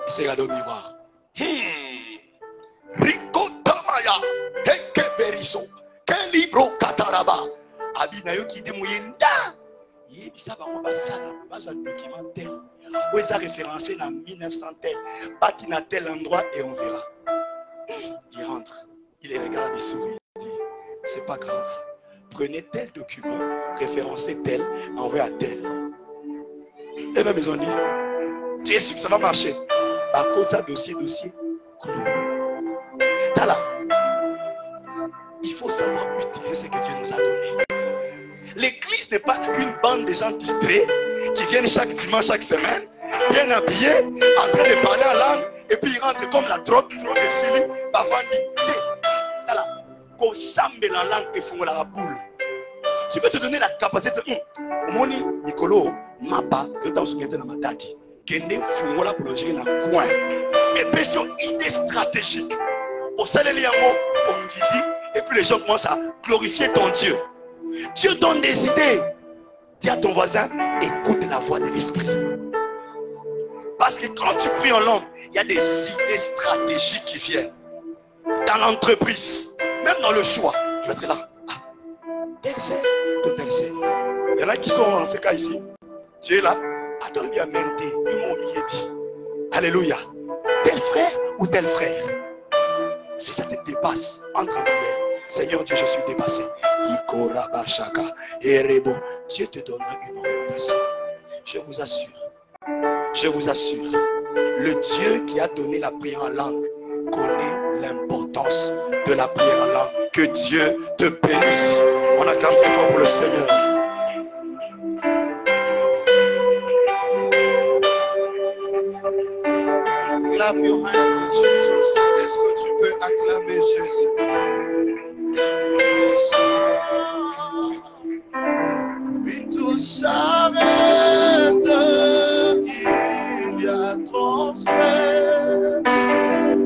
Il s'est regardé au miroir. Rikotamaya, Hekeberiso, Kelibro Kataraba, Abinayo qui démouillenda. Il y a un documentaire où il a référencé en 1900 tel, bâti dans tel endroit et on verra. Il rentre, il les regarde, il sourit, il dit, c'est pas grave. Prenez tel document, référencez tel, envoyez à tel. Et même ils ont dit, tu es sûr que ça va marcher. Par contre, ça, dossier, clou. Là, il faut savoir utiliser ce que Dieu nous a donné. L'église n'est pas une bande de gens distraits qui viennent chaque dimanche, chaque semaine, bien habillés, en train de parler en langue, et puis ils rentrent comme la drogue de Sili, Bavandi. Là, qu'on s'amène en langue et font la boule. Tu peux te donner la capacité de Moni, Nicolo, Mapa, de t'en souvenir dans ma date. Kende font la pour le gérer dans le coin. Mais pression idée stratégique. Au salaire, et puis les gens commencent à glorifier ton Dieu. Dieu donne des idées. Dis à ton voisin, écoute la voix de l'esprit. Parce que quand tu pries en langue, il y a des idées stratégiques qui viennent. Dans l'entreprise, même dans le choix. Je vais être là. Ah, tel c'est, tel c'est. Il y en a qui sont en ce cas ici. Tu es là. Attends bien, mente. Alléluia. Tel frère ou tel frère. Si ça te dépasse, entre en prière. Seigneur Dieu, je suis dépassé. Dieu te donnera une orientation. Je vous assure. Je vous assure. Le Dieu qui a donné la prière en langue connaît l'importance de la prière en langue. Que Dieu te bénisse. On acclame très fort pour le Seigneur. Clap your hands for Jesus. Est-ce que tu peux acclamer Jésus? Oui, tout s'arrête. Il y a transfert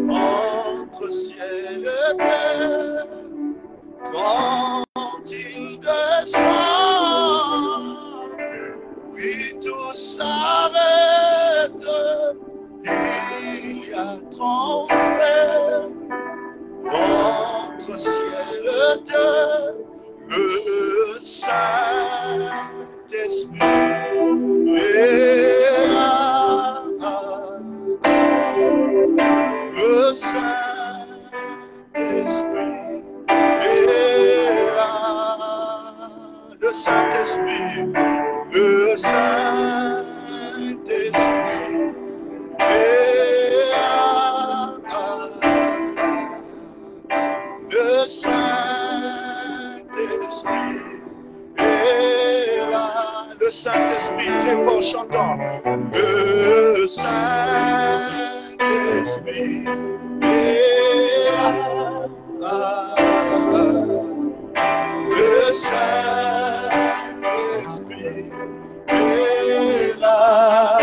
entre ciel et terre. Quand il descend, oui, tout s'arrête. Il y a transfert entre ciel et terre. Le Saint-Esprit est là. Le Saint-Esprit est là. Le Saint-Esprit, le Saint-Esprit est là. Le Saint-Esprit est là. Le Saint-Esprit, très fort chantant. Le Saint-Esprit est là. Le Saint-Esprit est là.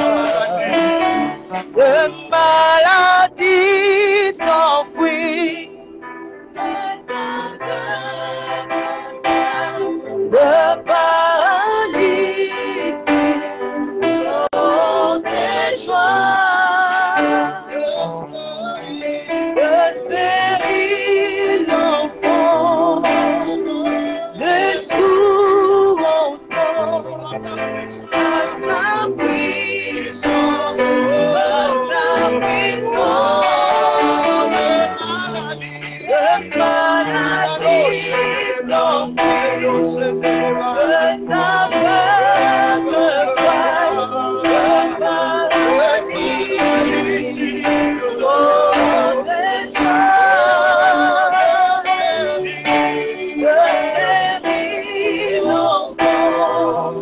De maladie s'enfuit. De paralysie sont des joies. De stérile enfant, le sourd entend à sa puissance, de maladie s'enfuit, de aveugles voient, de paralysie sont des joies, de stérile enfant,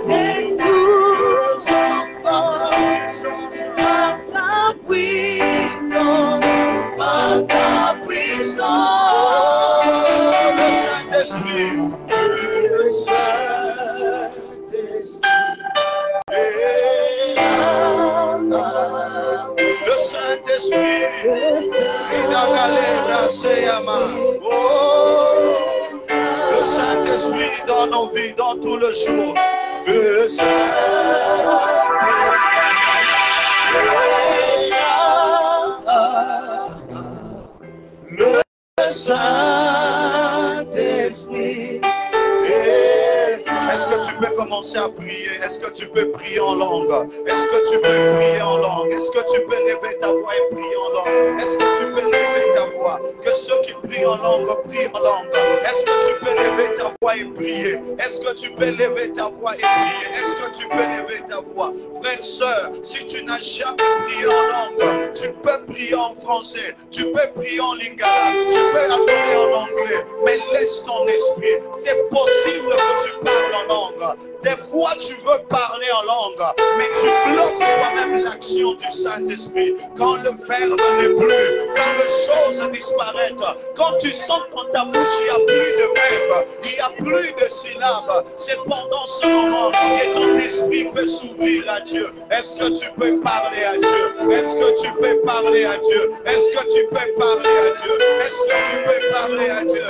les sourds entendent par sa puissance, par sa puissance. Le Saint-Esprit, le Saint-Esprit est là. Le Saint-Esprit, il a le Saint-Esprit dans nos vies, dans tout le jour. le Saint-Esprit, le Saint-Esprit. Est-ce que tu peux commencer à prier? Est-ce que tu peux prier en langue? Est-ce que tu peux prier en langue? Est-ce que tu peux lever ta voix et prier en langue? Est-ce que tu peux lever ta voix? Que ceux qui prient en langue prient en langue. Est-ce que tu peux lever ta voix et prier? Est-ce que tu peux lever ta voix et prier? Est-ce que tu peux lever ta voix? Frère, sœur, si tu n'as jamais prié en langue, tu peux prier en français, tu peux prier en lingala, tu peux adorer en anglais, mais laisse ton esprit. C'est possible que tu parles en langue. Des fois, tu veux parler en langue, mais tu bloques toi-même l'action du Saint-Esprit. Quand le verbe n'est plus, quand les choses disparaissent, quand tu sens que dans ta bouche, il n'y a plus de verbe, il n'y a plus de syllabes, c'est pendant ce moment que ton esprit peut s'ouvrir à Dieu. Est-ce que tu peux parler à Dieu? Est-ce que tu peux parler à Dieu? Est-ce que tu peux parler à Dieu? Est-ce que tu peux parler à Dieu?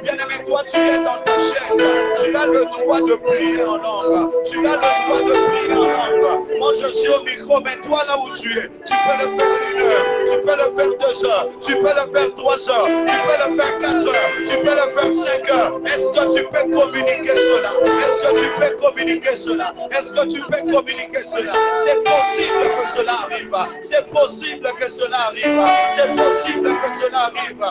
Bien-aimé, toi tu es dans ta chaise, tu as le droit de prier en langue, tu as le droit de prier en langue. Moi je suis au micro, mais toi là où tu es, tu peux le faire 1 heure, tu peux le faire 2 heures, tu peux le faire 3 heures, tu peux le faire 4 heures, tu peux le faire 5 heures. Est-ce que tu peux communiquer cela? Est-ce que tu peux communiquer cela? Est-ce que tu peux communiquer cela? C'est possible que cela arrive, c'est possible que cela arrive, c'est possible que cela arrive.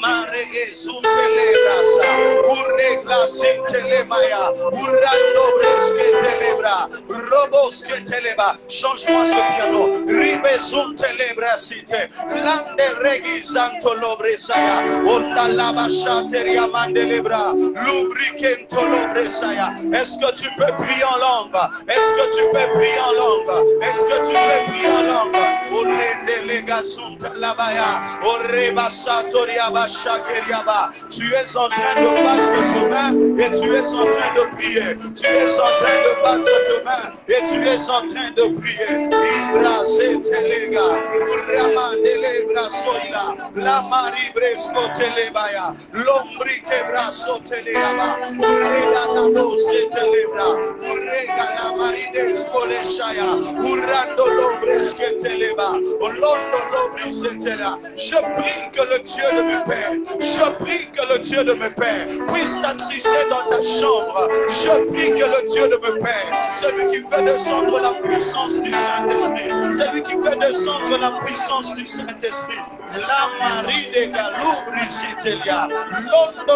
Marege zuntelebrasa, urregla sintelemaya, urrando bresque telebra, robos que teleba. Change-moi ce piano. Ribe zuntelebrasite, lande regi santo lobresaya, onda lava chateria mandelebra, lubricento lobresaya. Est-ce que tu peux prier en langue? Est-ce que tu peux prier en langue? Est-ce que tu peux prier en langue? Olende lega zuntelabaya, orebasatoria. Tu es en train de battre tes mains et tu es en train de prier. Tu es en train de battre tes mains et tu es en train de prier. La Marie Bresco Telebaya, l'Ombri Quebraso Teleba, Urrega Nabose Telebra, Urrega la Marine Scoleshaya, Urrando Lobresque Teleba, Olondo Lobrisetela. Je prie que le Dieu de mes pères, je prie que le Dieu de mes pères puisse t'assister dans ta chambre. Je prie que le Dieu de mes pères, celui qui fait descendre la puissance du Saint-Esprit, celui qui fait descendre la puissance du Saint-Esprit, la Marie de Galou Brisitelia, l'Ondo